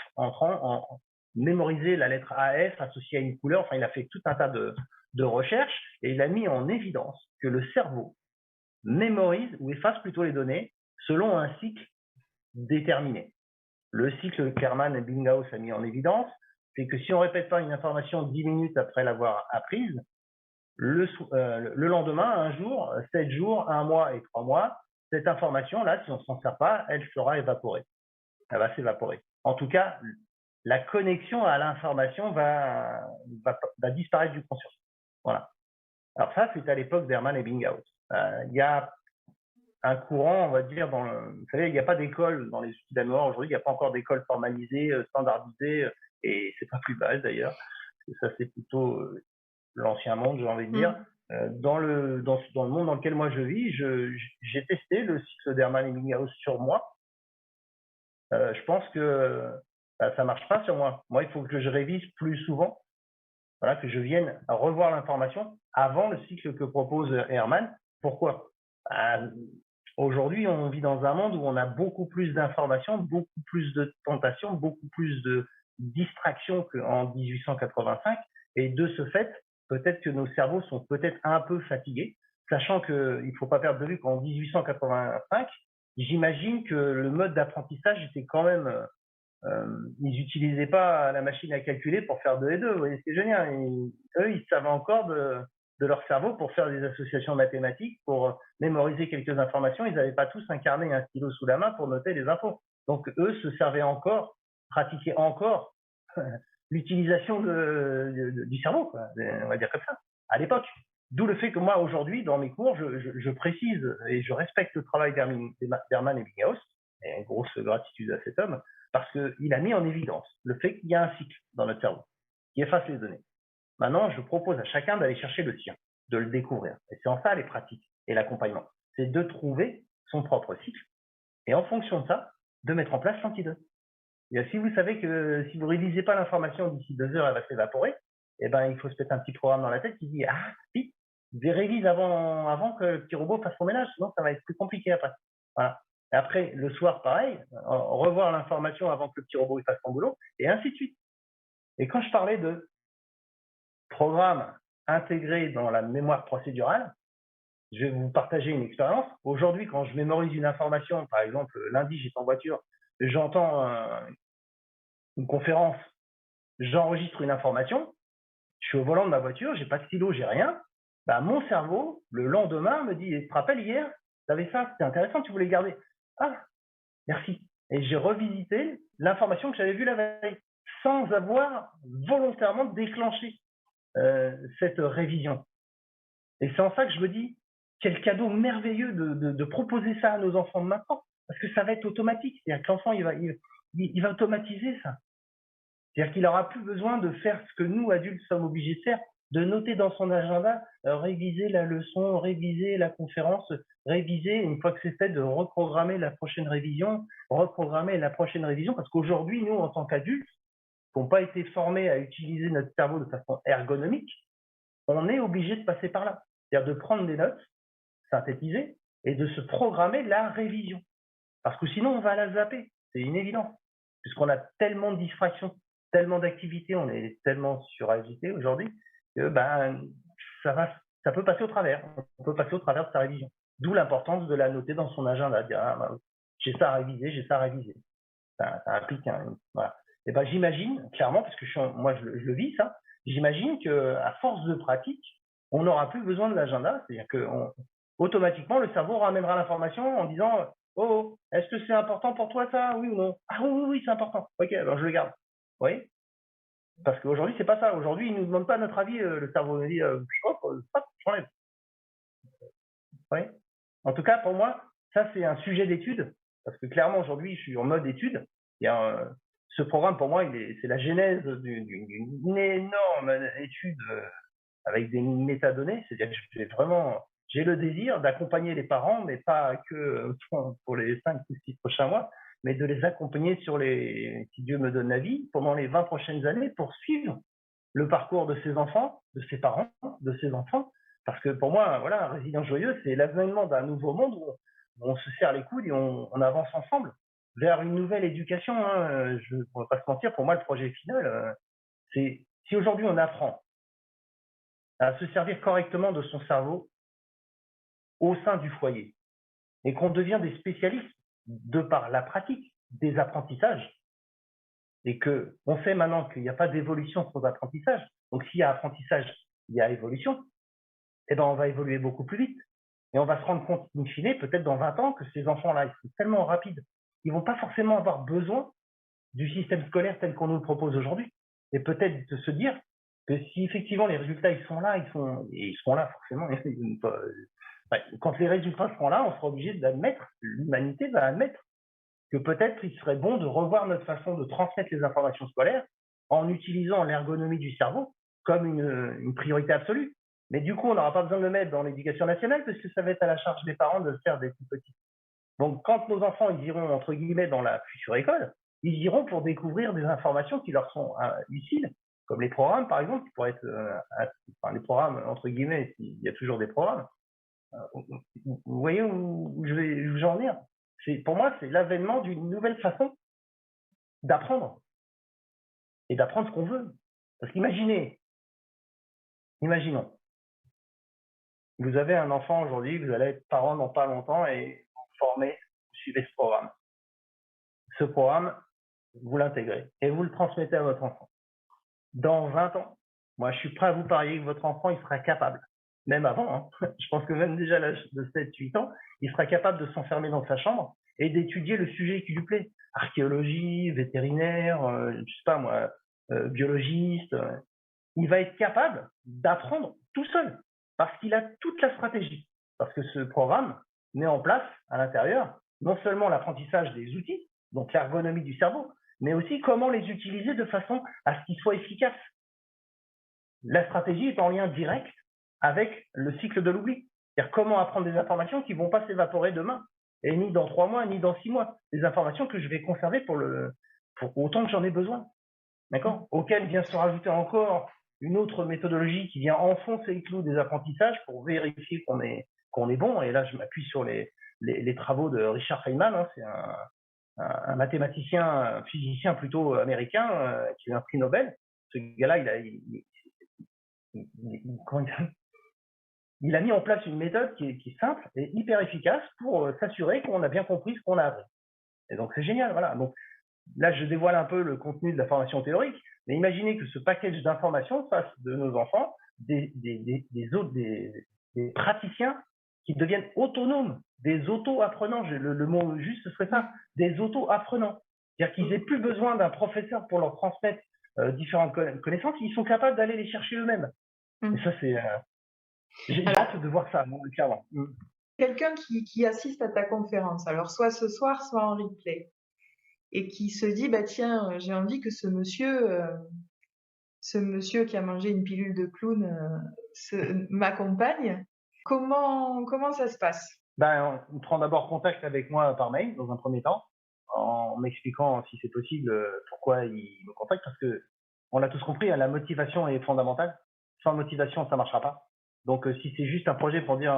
mémoriser la lettre AF associée à une couleur. Enfin, il a fait tout un tas de recherches, et il a mis en évidence que le cerveau mémorise ou efface plutôt les données selon un cycle déterminé. Le cycle qu'Hermann Ebbinghaus a mis en évidence, c'est que si on ne répète pas une information 10 minutes après l'avoir apprise, le lendemain, un jour, 7 jours, 1 mois et 3 mois, cette information-là, si on ne s'en sert pas, elle sera évaporée. Elle va s'évaporer. En tout cas, la connexion à l'information va disparaître du conscient. Voilà. Alors ça, c'est à l'époque d'Hermann Ebbinghaus. Il y a un courant, on va dire, vous savez, il n'y a pas d'école dans les outils de la mémoire aujourd'hui, il n'y a pas encore d'école formalisée, standardisée, et c'est pas plus mal d'ailleurs, parce que ça c'est plutôt l'ancien monde, j'ai envie de dire. Dans le monde dans lequel moi je vis, j'ai testé le cycle d'Hermann Ebbinghaus sur moi. Je pense que ça marche pas sur moi. Moi, il faut que je révise plus souvent, voilà, que je vienne revoir l'information avant le cycle que propose Hermann. Pourquoi? Aujourd'hui, on vit dans un monde où on a beaucoup plus d'informations, beaucoup plus de tentations, beaucoup plus de distractions qu'en 1885. Et de ce fait, peut-être que nos cerveaux sont peut-être un peu fatigués, sachant qu'il ne faut pas perdre de vue qu'en 1885, j'imagine que le mode d'apprentissage était quand même… ils n'utilisaient pas la machine à calculer pour faire 2 et 2, vous voyez ce que je veux dire. Eux, ils savaient encore de leur cerveau pour faire des associations mathématiques, pour mémoriser quelques informations. Ils n'avaient pas tous incarné un stylo sous la main pour noter les infos. Donc eux se servaient encore, pratiquaient encore l'utilisation du cerveau, quoi, on va dire comme ça, à l'époque. D'où le fait que moi, aujourd'hui, dans mes cours, je précise et je respecte le travail d'Hermann Ebbinghaus, et une grosse gratitude à cet homme, parce qu'il a mis en évidence le fait qu'il y a un cycle dans notre cerveau qui efface les données. Maintenant, je propose à chacun d'aller chercher le sien, de le découvrir. Et c'est en ça les pratiques et l'accompagnement. C'est de trouver son propre cycle. Et en fonction de ça, de mettre en place l'antidote. Si vous savez que si vous ne révisez pas l'information d'ici 2 heures, elle va s'évaporer, eh ben, il faut se mettre un petit programme dans la tête qui dit ah, vite, révise avant que le petit robot fasse son ménage, sinon ça va être plus compliqué après. Voilà. Et après, le soir, pareil, revoir l'information avant que le petit robot fasse son boulot, et ainsi de suite. Et quand je parlais de programme intégré dans la mémoire procédurale, je vais vous partager une expérience. Aujourd'hui, quand je mémorise une information, par exemple, lundi, j'étais en voiture, j'entends une conférence, j'enregistre une information, je suis au volant de ma voiture, j'ai pas de stylo, j'ai rien. Bah, mon cerveau, le lendemain, me dit, tu te rappelles hier, tu avais ça, c'était intéressant, tu voulais garder. Ah, merci. Et j'ai revisité l'information que j'avais vue la veille, sans avoir volontairement déclenché cette révision. Et c'est en ça que je me dis, quel cadeau merveilleux de proposer ça à nos enfants de maintenant, parce que ça va être automatique. C'est-à-dire que l'enfant, il va automatiser ça. C'est-à-dire qu'il n'aura plus besoin de faire ce que nous, adultes, sommes obligés de faire, de noter dans son agenda, réviser la leçon, réviser la conférence, réviser, une fois que c'est fait, de reprogrammer la prochaine révision, parce qu'aujourd'hui, nous, en tant qu'adultes, qui n'ont pas été formés à utiliser notre cerveau de façon ergonomique, on est obligé de passer par là. C'est-à-dire de prendre des notes, synthétiser, et de se programmer la révision. Parce que sinon, on va la zapper. C'est une évidence. Puisqu'on a tellement de distractions, tellement d'activités, on est tellement suragité aujourd'hui, que ça peut passer au travers. On peut passer au travers de sa révision. D'où l'importance de la noter dans son agenda. Dire, j'ai ça à réviser. Ça implique voilà. Et j'imagine, clairement, parce que moi je le vis ça, j'imagine qu'à force de pratique, on n'aura plus besoin de l'agenda. C'est-à-dire que automatiquement, le cerveau ramènera l'information en disant oh, est-ce que c'est important pour toi ça, oui ou non? Ah oui, c'est important. Ok, alors je le garde. Vous voyez? Parce qu'aujourd'hui, c'est pas ça. Aujourd'hui, il ne nous demande pas notre avis. Le cerveau nous dit j'enlève. Vous voyez? En tout cas, pour moi, ça c'est un sujet d'étude. Parce que clairement, aujourd'hui, je suis en mode étude. Ce programme, pour moi, c'est la genèse d'une énorme étude avec des métadonnées. C'est-à-dire que j'ai le désir d'accompagner les parents, mais pas que pour les 5 ou 6 prochains mois, mais de les accompagner si Dieu me donne la vie, pendant les 20 prochaines années pour suivre le parcours de ces enfants, de ces parents, de ces enfants. Parce que pour moi, voilà, Résilience Joyeuse, c'est l'avènement d'un nouveau monde où on se serre les coudes et on avance ensemble vers une nouvelle éducation. Je ne pourrais pas se mentir, pour moi, le projet final, c'est si aujourd'hui on apprend à se servir correctement de son cerveau au sein du foyer et qu'on devient des spécialistes de par la pratique des apprentissages et qu'on sait maintenant qu'il n'y a pas d'évolution sans apprentissage. Donc s'il y a apprentissage, il y a évolution, eh ben on va évoluer beaucoup plus vite. Et on va se rendre compte, in fine, peut-être dans 20 ans, que ces enfants-là, ils sont tellement rapides, ils ne vont pas forcément avoir besoin du système scolaire tel qu'on nous le propose aujourd'hui. Et peut-être de se dire que si effectivement les résultats ils sont là, ils seront là forcément. Quand les résultats seront là, on sera obligé d'admettre, l'humanité va admettre que peut-être il serait bon de revoir notre façon de transmettre les informations scolaires en utilisant l'ergonomie du cerveau comme une priorité absolue. Mais du coup, on n'aura pas besoin de le mettre dans l'éducation nationale parce que ça va être à la charge des parents de le faire dès tout petit. Donc, quand nos enfants ils iront, entre guillemets, dans la future école, ils iront pour découvrir des informations qui leur sont utiles, comme les programmes, par exemple, qui pourraient être les programmes, entre guillemets, il y a toujours des programmes. Vous voyez où je vais en venir? Pour moi, c'est l'avènement d'une nouvelle façon d'apprendre et d'apprendre ce qu'on veut. Parce qu'imaginons, vous avez un enfant aujourd'hui, vous allez être parent dans pas longtemps et vous formez, vous suivez ce programme. Ce programme, vous l'intégrez et vous le transmettez à votre enfant. Dans 20 ans, moi je suis prêt à vous parier que votre enfant il sera capable, même avant, je pense que même déjà à l'âge de 7-8 ans, il sera capable de s'enfermer dans sa chambre et d'étudier le sujet qui lui plaît. Archéologie, vétérinaire, je sais pas moi, biologiste. Il va être capable d'apprendre tout seul parce qu'il a toute la stratégie. Parce que ce programme met en place à l'intérieur non seulement l'apprentissage des outils, donc l'ergonomie du cerveau, mais aussi comment les utiliser de façon à ce qu'ils soient efficaces. La stratégie est en lien direct avec le cycle de l'oubli. C'est-à-dire comment apprendre des informations qui ne vont pas s'évaporer demain. et ni dans 3 mois, ni dans 6 mois. Des informations que je vais conserver pour autant que j'en ai besoin. D'accord? Auquel vient se rajouter encore une autre méthodologie qui vient enfoncer le clou des apprentissages pour vérifier qu'on est bon. Et là, je m'appuie sur les travaux de Richard Feynman, hein, c'est un mathématicien, un physicien plutôt américain qui a eu un prix Nobel. Ce gars-là, il a mis en place une méthode qui est simple et hyper efficace pour s'assurer qu'on a bien compris ce qu'on a appris. Et donc, c'est génial. Voilà. Donc, là, je dévoile un peu le contenu de la formation théorique, mais imaginez que ce package d'informations fasse de nos enfants des praticiens qui deviennent autonomes, des auto-apprenants. Le mot juste, ce serait ça, des auto-apprenants. C'est-à-dire qu'ils n'aient plus besoin d'un professeur pour leur transmettre différentes connaissances, ils sont capables d'aller les chercher eux-mêmes. Et ça, c'est... j'ai hâte de voir ça, clairement. Quelqu'un qui assiste à ta conférence, alors soit ce soir, soit en replay, et qui se dit, bah tiens, j'ai envie que ce monsieur qui a mangé une pilule de clown m'accompagne. Comment ça se passe? Ben, on prend d'abord contact avec moi par mail dans un premier temps, en m'expliquant si c'est possible pourquoi il me contacte, parce que on l'a tous compris, hein, la motivation est fondamentale. Sans motivation, ça marchera pas. Donc si c'est juste un projet pour dire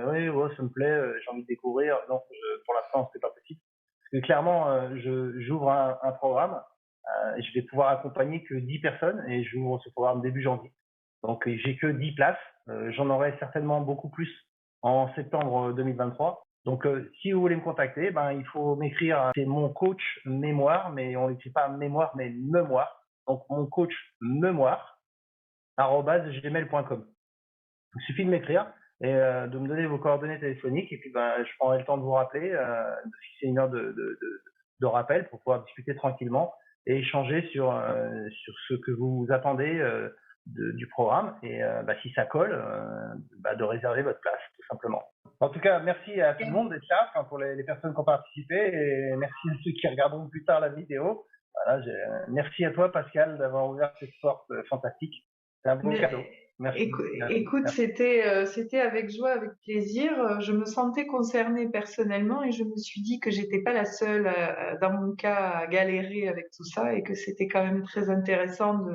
oui, ouais, ça me plaît, j'ai envie de découvrir, non, pour l'instant c'est pas possible. Parce que clairement, j'ouvre un programme, et je vais pouvoir accompagner que 10 personnes et j'ouvre ce programme début janvier. Donc j'ai que 10 places, j'en aurai certainement beaucoup plus en septembre 2023. Donc, si vous voulez me contacter, ben, il faut m'écrire. C'est mon coach mémoire, mais on n'écrit pas mémoire, mais mémoire. Donc, mon coach mémoire @gmail.com. Il suffit de m'écrire et de me donner vos coordonnées téléphoniques. Et puis, ben, je prendrai le temps de vous rappeler, de fixer une heure de rappel pour pouvoir discuter tranquillement et échanger sur ce que vous attendez du programme. Et si ça colle, de réserver votre place, tout simplement. En tout cas, merci à tout le monde d'être là, pour les personnes qui ont participé, et merci à ceux qui regarderont plus tard la vidéo. Voilà, merci à toi, Pascal, d'avoir ouvert cette porte fantastique. C'est un bon cadeau. Merci. Écoute, c'était avec joie, avec plaisir. Je me sentais concernée personnellement et je me suis dit que j'étais pas la seule, dans mon cas, à galérer avec tout ça et que c'était quand même très intéressant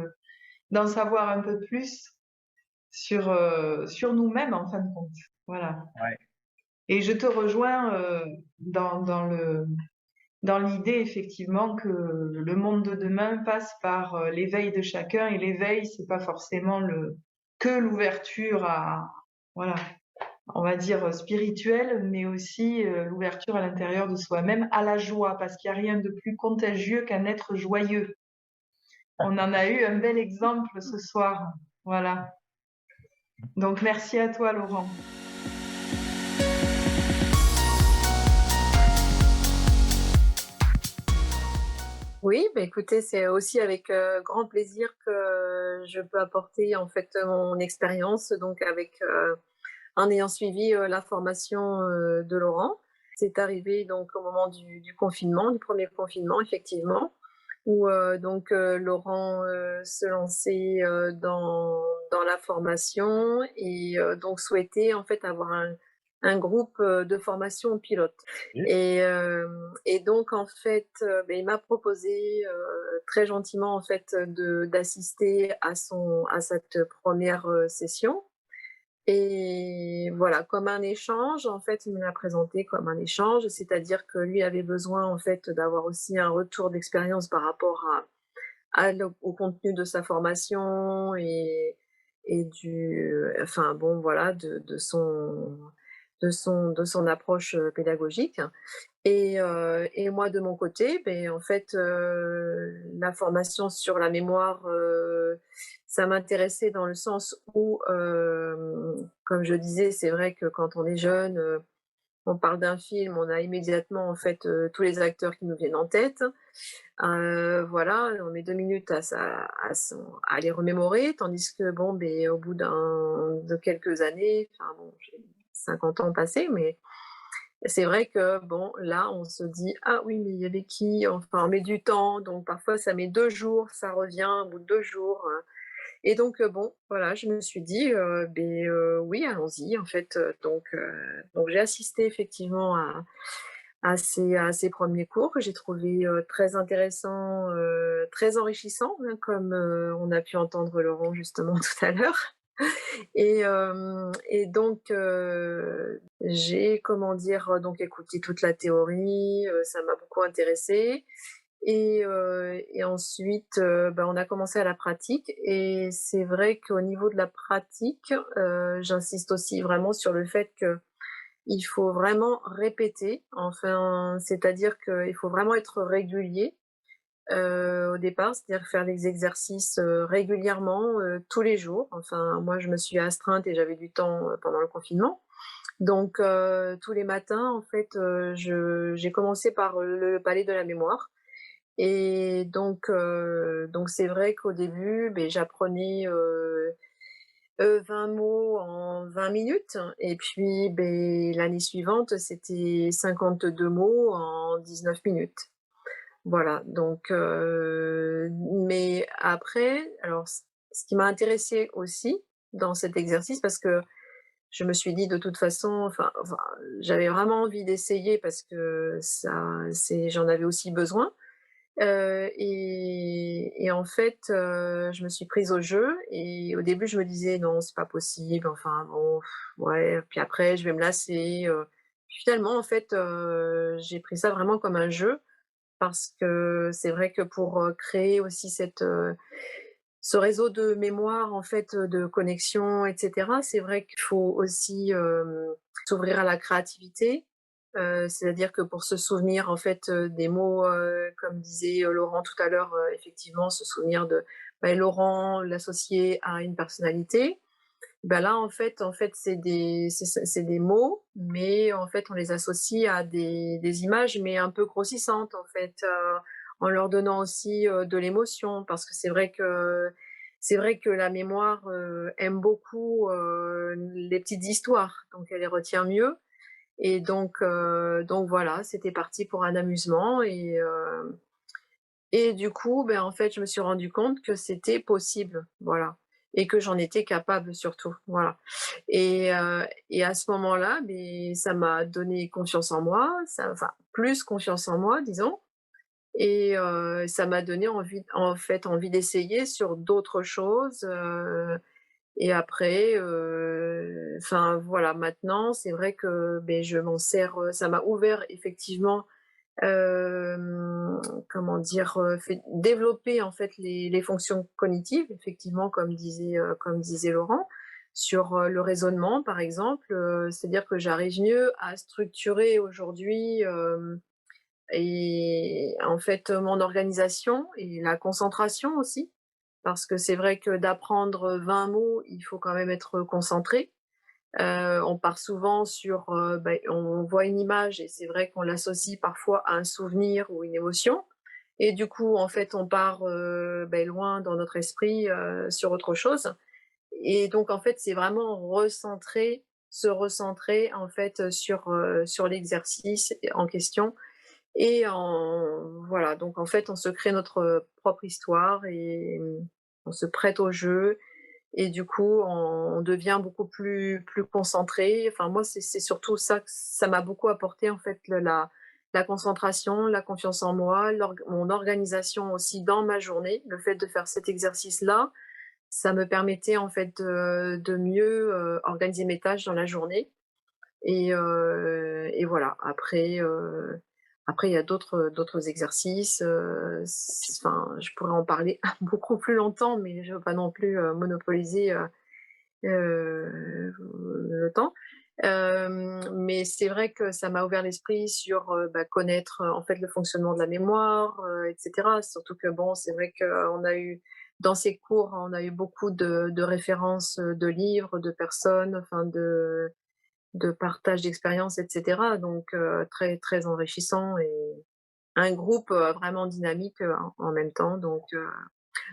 d'en savoir un peu plus sur nous-mêmes en fin de compte. Voilà. Ouais. Et je te rejoins dans l'idée effectivement que le monde de demain passe par l'éveil de chacun, et l'éveil, c'est pas forcément que l'ouverture à, voilà, on va dire spirituelle, mais aussi l'ouverture à l'intérieur de soi-même, à la joie, parce qu'il n'y a rien de plus contagieux qu'un être joyeux. On en a eu un bel exemple ce soir. Voilà. Donc merci à toi, Laurent. Oui, écoutez, c'est aussi avec grand plaisir que je peux apporter en fait mon expérience, donc en ayant suivi la formation de Laurent. C'est arrivé donc au moment du confinement, du premier confinement, effectivement, où Laurent se lançait dans la formation et donc souhaitait en fait avoir un groupe de formation pilote. Et donc en fait, il m'a proposé très gentiment en fait d'assister à cette première session. Et voilà, comme un échange, en fait, il me l'a présenté comme un échange, c'est-à-dire que lui avait besoin en fait d'avoir aussi un retour d'expérience par rapport au contenu de sa formation et de son approche pédagogique. Et moi, de mon côté, en fait, la formation sur la mémoire, ça m'intéressait dans le sens où, comme je disais, c'est vrai que quand on est jeune, on parle d'un film, on a immédiatement en fait tous les acteurs qui nous viennent en tête. Voilà, on met 2 minutes à les remémorer, tandis que au bout de quelques années, j'ai 50 ans passés, mais c'est vrai que là, on se dit: «Ah oui, mais il y avait qui?» Enfin, on met du temps, donc parfois ça met 2 jours, ça revient au bout de 2 jours, et donc voilà, je me suis dit: «Oui, allons-y», en fait, donc j'ai assisté effectivement à ces premiers cours que j'ai trouvé très intéressants, très enrichissants, hein, comme on a pu entendre Laurent justement tout à l'heure. Et donc, j'ai, comment dire, donc écouté toute la théorie, ça m'a beaucoup intéressée. Et ensuite, bah, on a commencé à la pratique et c'est vrai qu'au niveau de la pratique, j'insiste aussi vraiment sur le fait qu'il faut vraiment répéter. Enfin, c'est-à-dire qu'il faut vraiment être régulier, au départ, c'est-à-dire faire les exercices, régulièrement, tous les jours. Enfin, moi, je me suis astreinte et j'avais du temps, pendant le confinement. Donc tous les matins, en fait, je j'ai commencé par le palais de la mémoire. Et donc c'est vrai qu'au début, beh, j'apprenais, 20 mots en 20 minutes et puis, beh, l'année suivante, c'était 52 mots en 19 minutes. Voilà, donc mais après, alors ce qui m'a intéressée aussi dans cet exercice, parce que je me suis dit de toute façon, enfin, j'avais vraiment envie d'essayer parce que j'en avais aussi besoin. Et en fait, je me suis prise au jeu et au début, je me disais: «Non, c'est pas possible, enfin bon, ouais, puis après je vais me lasser». Puis finalement, en fait, j'ai pris ça vraiment comme un jeu parce que c'est vrai que pour, créer aussi ce réseau de mémoire, en fait, de connexion et cetera, c'est vrai qu'il faut aussi, s'ouvrir à la créativité. C'est-à-dire que pour se souvenir, en fait, des mots, comme disait, Laurent tout à l'heure, effectivement, se souvenir de, bah, Laurent, l'associer à une personnalité. Bah, là, en fait, c'est des mots, mais en fait, on les associe à des images, mais un peu grossissantes, en fait, en leur donnant aussi, de l'émotion. Parce que c'est vrai que la mémoire, aime beaucoup, les petites histoires, donc elle les retient mieux. Et donc voilà, c'était parti pour un amusement et du coup, ben, en fait, je me suis rendu compte que c'était possible, voilà, et que j'en étais capable surtout, voilà. Et à ce moment-là, beh, ça m'a donné confiance en moi, ça enfin, plus confiance en moi, disons. Et ça m'a donné envie, en fait, envie d'essayer sur d'autres choses, et après, enfin, voilà, maintenant, c'est vrai que, beh, je m'en sers, ça m'a ouvert effectivement, Hem, comment dire? Fait développer en fait les fonctions cognitives, effectivement, comme disait Laurent, sur, le raisonnement par exemple, c'est-à-dire que j'arrive mieux à structurer aujourd'hui, et en fait, mon organisation et la concentration aussi. Parce que c'est vrai que d'apprendre 20 mots, il faut quand même être concentré. On part souvent sur, on voit une image et c'est vrai qu'on l'associe parfois à un souvenir ou une émotion et du coup, en fait, on part, loin dans notre esprit, sur autre chose et donc en fait, c'est vraiment se recentrer en fait, sur l'exercice en question et voilà, donc en fait, on se crée notre propre histoire et on se prête au jeu et du coup, on devient beaucoup plus concentré. Enfin moi, c'est surtout ça que ça m'a beaucoup apporté en fait, la concentration, la confiance en moi, mon organisation aussi dans ma journée. Le fait de faire cet exercice-là, ça me permettait en fait de mieux, organiser mes tâches dans la journée et voilà. Après il y a d'autres exercices, enfin, je pourrais en parler beaucoup plus longtemps, mais je veux pas non plus, monopoliser, le temps. Mais c'est vrai que ça m'a ouvert l'esprit sur, connaître, en fait, le fonctionnement de la mémoire, et cetera. Surtout que bon, c'est vrai qu'on a eu dans ces cours, on a eu beaucoup de références, de livres, de personnes, enfin de partage d'expériences et cetera. Donc très, très enrichissant et un groupe, vraiment dynamique, en même temps. Donc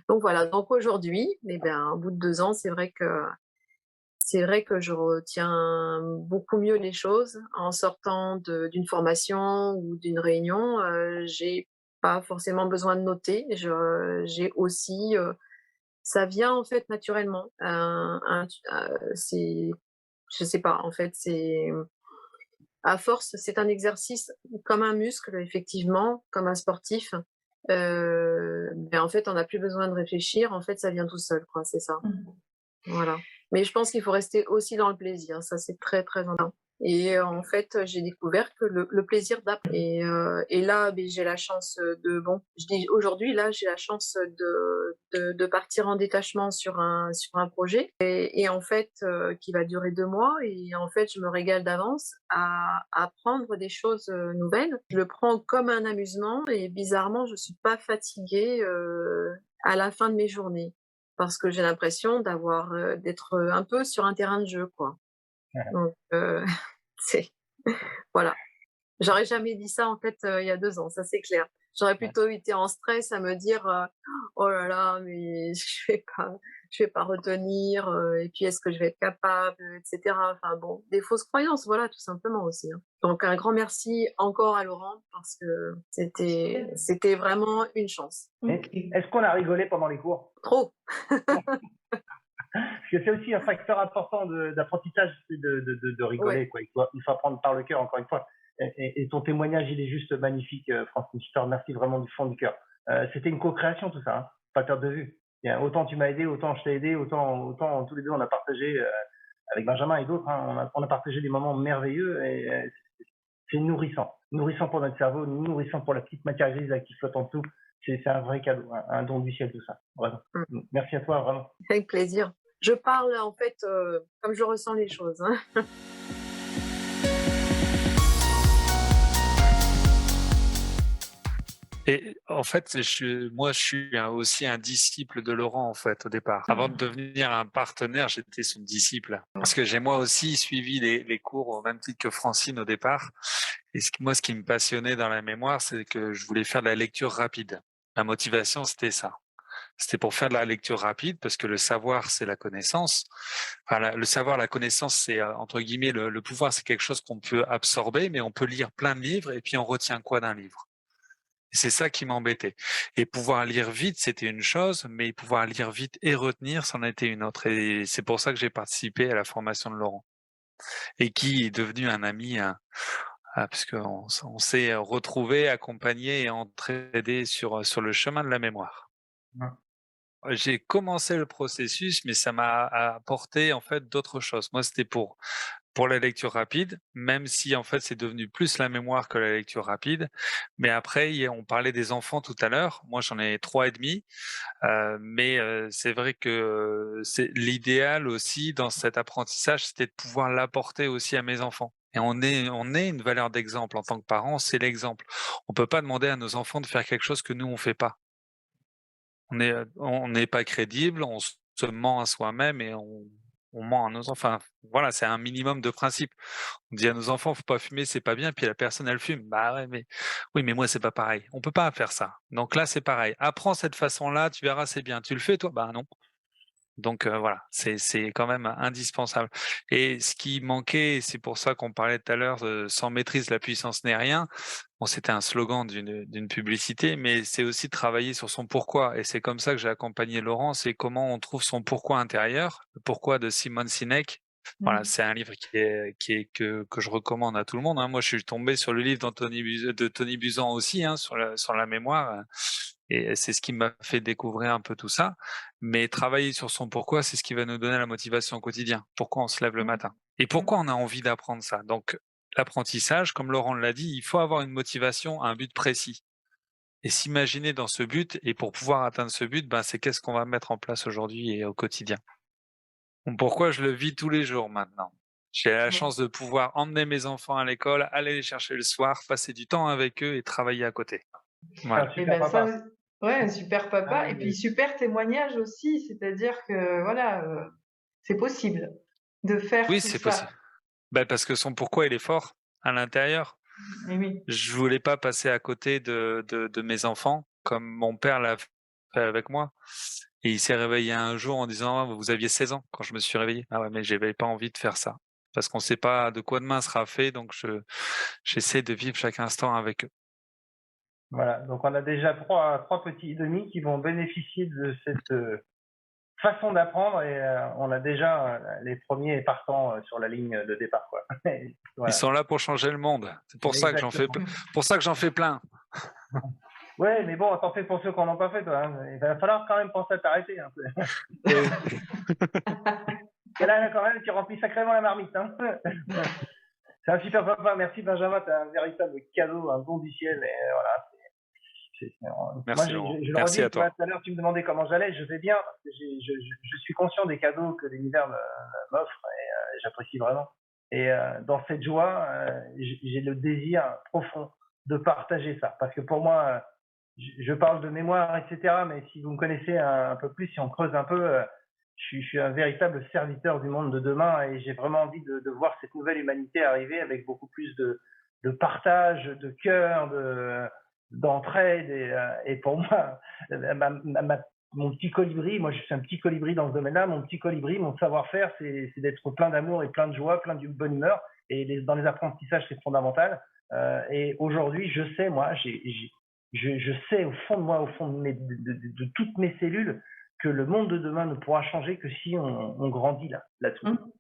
voilà, donc aujourd'hui, eh bien, au bout de 2 ans, c'est vrai que je retiens beaucoup mieux les choses en sortant d'une formation ou d'une réunion. J'ai pas forcément besoin de noter. J'ai aussi, ça vient en fait naturellement. C'est, je sais pas, en fait, à force, c'est un exercice comme un muscle, effectivement, comme un sportif. Mais en fait, on n'a plus besoin de réfléchir. En fait, ça vient tout seul, quoi. C'est ça. Mmh. Voilà. Mais je pense qu'il faut rester aussi dans le plaisir. Ça, c'est très, très important. Et en fait, j'ai découvert que le plaisir d'apprendre. Et là, beh, j'ai la chance je dis aujourd'hui, là, j'ai la chance de partir en détachement sur un projet et en fait, qui va durer 2 mois et en fait, je me régale d'avance à apprendre des choses, nouvelles. Je le prends comme un amusement et bizarrement, je suis pas fatiguée, à la fin de mes journées. Parce que j'ai l'impression d'être, un peu sur un terrain de jeu, quoi. Donc c'est voilà. J'aurais jamais dit ça, en fait, il y a 2 ans, ça c'est clair. J'aurais Ouais. plutôt été en stress à me dire, «Oh là là, mais je vais pas retenir, et puis est-ce que je vais être capable?» et cetera. Enfin bon, des fausses croyances, voilà, tout simplement aussi, hein. Donc un grand merci encore à Laurent parce que Super. c'était vraiment une chance. Et OK. est-ce qu'on a rigolé pendant les cours? Trop. Parce que c'est aussi un facteur important d'apprentissage, c'est de Ouais. rigoler, quoi. Il faut apprendre par le cœur, encore une fois. Et ton témoignage, il est juste magnifique, Francine. Je te remercie vraiment du fond du cœur. C'était une co-création, tout ça, hein, pas perdre de vue. Autant tu m'as aidé, autant je t'ai aidé, autant tous les deux on a partagé, avec Benjamin et d'autres, hein, on a partagé des moments merveilleux et c'est nourrissant. Nourrissant pour notre cerveau, nourrissant pour la petite matière grise là, qui flotte en dessous. C'est un vrai cadeau, un don du ciel, tout ça. Vraiment. Mmh. Merci à toi, vraiment. Avec plaisir. Je parle en fait, comme je ressens les choses, hein. Et en fait, moi, je suis aussi un disciple de Laurent, en fait, au départ. Avant de devenir un partenaire, j'étais son disciple. Parce que j'ai moi aussi suivi les cours au même titre que Francine au départ. Et ce qui me passionnait dans la mémoire, c'est que je voulais faire de la lecture rapide. Ma motivation, c'était ça. C'était pour faire de la lecture rapide, parce que le savoir, c'est la connaissance. Enfin, le savoir, la connaissance, c'est entre guillemets le pouvoir, c'est quelque chose qu'on peut absorber, mais on peut lire plein de livres et puis on retient quoi d'un livre? Et c'est ça qui m'embêtait. Et pouvoir lire vite, c'était une chose, mais pouvoir lire vite et retenir, c'en était une autre. Et c'est pour ça que j'ai participé à la formation de Laurent et qui est devenu un ami, parce qu'on s'est retrouvés, accompagnés et entraidés sur le chemin de la mémoire. Ouais. J'ai commencé le processus, mais ça m'a apporté en fait d'autres choses. Moi, c'était pour la lecture rapide, même si en fait c'est devenu plus la mémoire que la lecture rapide. Mais après, on parlait des enfants tout à l'heure. Moi, j'en ai 3 et demi, mais c'est vrai que c'est l'idéal aussi dans cet apprentissage, c'était de pouvoir l'apporter aussi à mes enfants. Et on est une valeur d'exemple en tant que parents, c'est l'exemple. On peut pas demander à nos enfants de faire quelque chose que nous on fait pas. On n'est pas crédible, on se ment à soi-même et on ment à nos enfants. Enfin, voilà, c'est un minimum de principe. On dit à nos enfants: «Faut pas fumer, c'est pas bien», puis la personne elle fume. Bah ouais, mais oui, mais moi c'est pas pareil. On peut pas faire ça. Donc là, c'est pareil. Apprends cette façon-là, tu verras, c'est bien. Tu le fais toi? Bah non. Donc voilà, c'est quand même indispensable. Et ce qui manquait, et c'est pour ça qu'on parlait tout à l'heure, «Sans maîtrise, la puissance n'est rien». Bon, c'était un slogan d'une publicité, mais c'est aussi de travailler sur son pourquoi et c'est comme ça que j'ai accompagné Laurent, c'est comment on trouve son pourquoi intérieur. Le pourquoi de Simon Sinek. Voilà, Mmh. c'est un livre que je recommande à tout le monde, hein. Moi, je suis tombé sur le livre de Tony Buzan aussi, hein, sur la mémoire, et c'est ce qui m'a fait découvrir un peu tout ça. Mais travailler sur son pourquoi, c'est ce qui va nous donner la motivation au quotidien. Pourquoi on se lève le Mmh. matin? Et Mmh. pourquoi on a envie d'apprendre ça? Donc, l'apprentissage, comme Laurent l'a dit, il faut avoir une motivation, un but précis et s'imaginer dans ce but et pour pouvoir atteindre ce but, ben, c'est qu'est-ce qu'on va mettre en place aujourd'hui et au quotidien. Donc pourquoi je le vis tous les jours maintenant. J'ai la Bon. chance de pouvoir emmener mes enfants à l'école, aller les chercher le soir, passer du temps avec eux et travailler à côté. C'est Voilà. un Et super ben ça, papa. ouais, un super Ah papa et puis oui. super témoignage aussi, c'est-à-dire que voilà, c'est possible de faire Oui, tout c'est ça. possible. Ben, parce que son pourquoi il est fort à l'intérieur. Et oui. Je voulais pas passer à côté de mes enfants comme mon père l'a fait avec moi. Et il s'est réveillé un jour en disant: «Ah, vous aviez 16 ans quand je me suis réveillé». Ah ouais, mais j'avais pas envie de faire ça. Parce qu'on sait pas de quoi demain sera fait, donc j'essaie de vivre chaque instant avec eux. Voilà, donc on a déjà trois petits et demi qui vont bénéficier de cette façon d'apprendre et on a déjà les premiers partants sur la ligne de départ, quoi. Voilà. Ils sont là pour changer le monde. C'est pour ça que j'en fais plein. Ouais, mais bon, t'en fais pour ceux qui n'en ont pas fait, toi. Hein. Il va falloir quand même penser à t'arrêter. Hein. Et là, quand même, tu remplis sacrément la marmite. Hein. C'est un super papa. Merci, Benjamin. T'es un véritable cadeau, un don du ciel. Et voilà. Merci, moi, je le merci redis, à toi. Tout à l'heure, tu me demandais comment j'allais. Je vais bien parce que je suis conscient des cadeaux que l'univers m'offre et j'apprécie vraiment. Et dans cette joie, j'ai le désir profond de partager ça. Parce que pour moi, je parle de mémoire, etc. Mais si vous me connaissez un peu plus, si on creuse un peu, je suis un véritable serviteur du monde de demain et j'ai vraiment envie de voir cette nouvelle humanité arriver avec beaucoup plus de partage, de cœur, d'entraide. Et pour moi, mon petit colibri, moi je suis un petit colibri dans ce domaine-là, mon petit colibri, mon savoir-faire, c'est d'être plein d'amour et plein de joie, plein de bonne humeur. Et dans les apprentissages, c'est fondamental. Et aujourd'hui, je sais, moi, je sais au fond de moi, au fond de toutes mes cellules, que le monde de demain ne pourra changer que si on grandit là-dessous.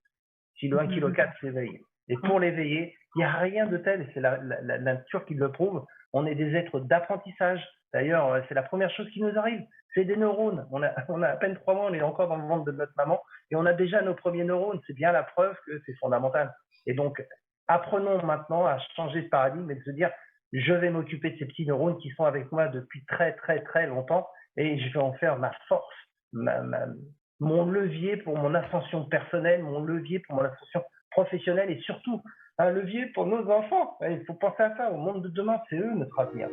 Si le 1,4 kg s'éveille. Et pour l'éveiller, il n'y a rien de tel, et c'est la nature qui le prouve, on est des êtres d'apprentissage. D'ailleurs, c'est la première chose qui nous arrive, c'est des neurones. On a à peine 3 mois, on est encore dans le ventre de notre maman, et on a déjà nos premiers neurones. C'est bien la preuve que c'est fondamental. Et donc, apprenons maintenant à changer de paradigme et de se dire, je vais m'occuper de ces petits neurones qui sont avec moi depuis très, très, très longtemps, et je vais en faire ma force, mon levier pour mon ascension personnelle, mon levier pour mon ascension professionnelle et surtout un levier pour nos enfants. Il faut penser à ça, au monde de demain, c'est eux notre avenir.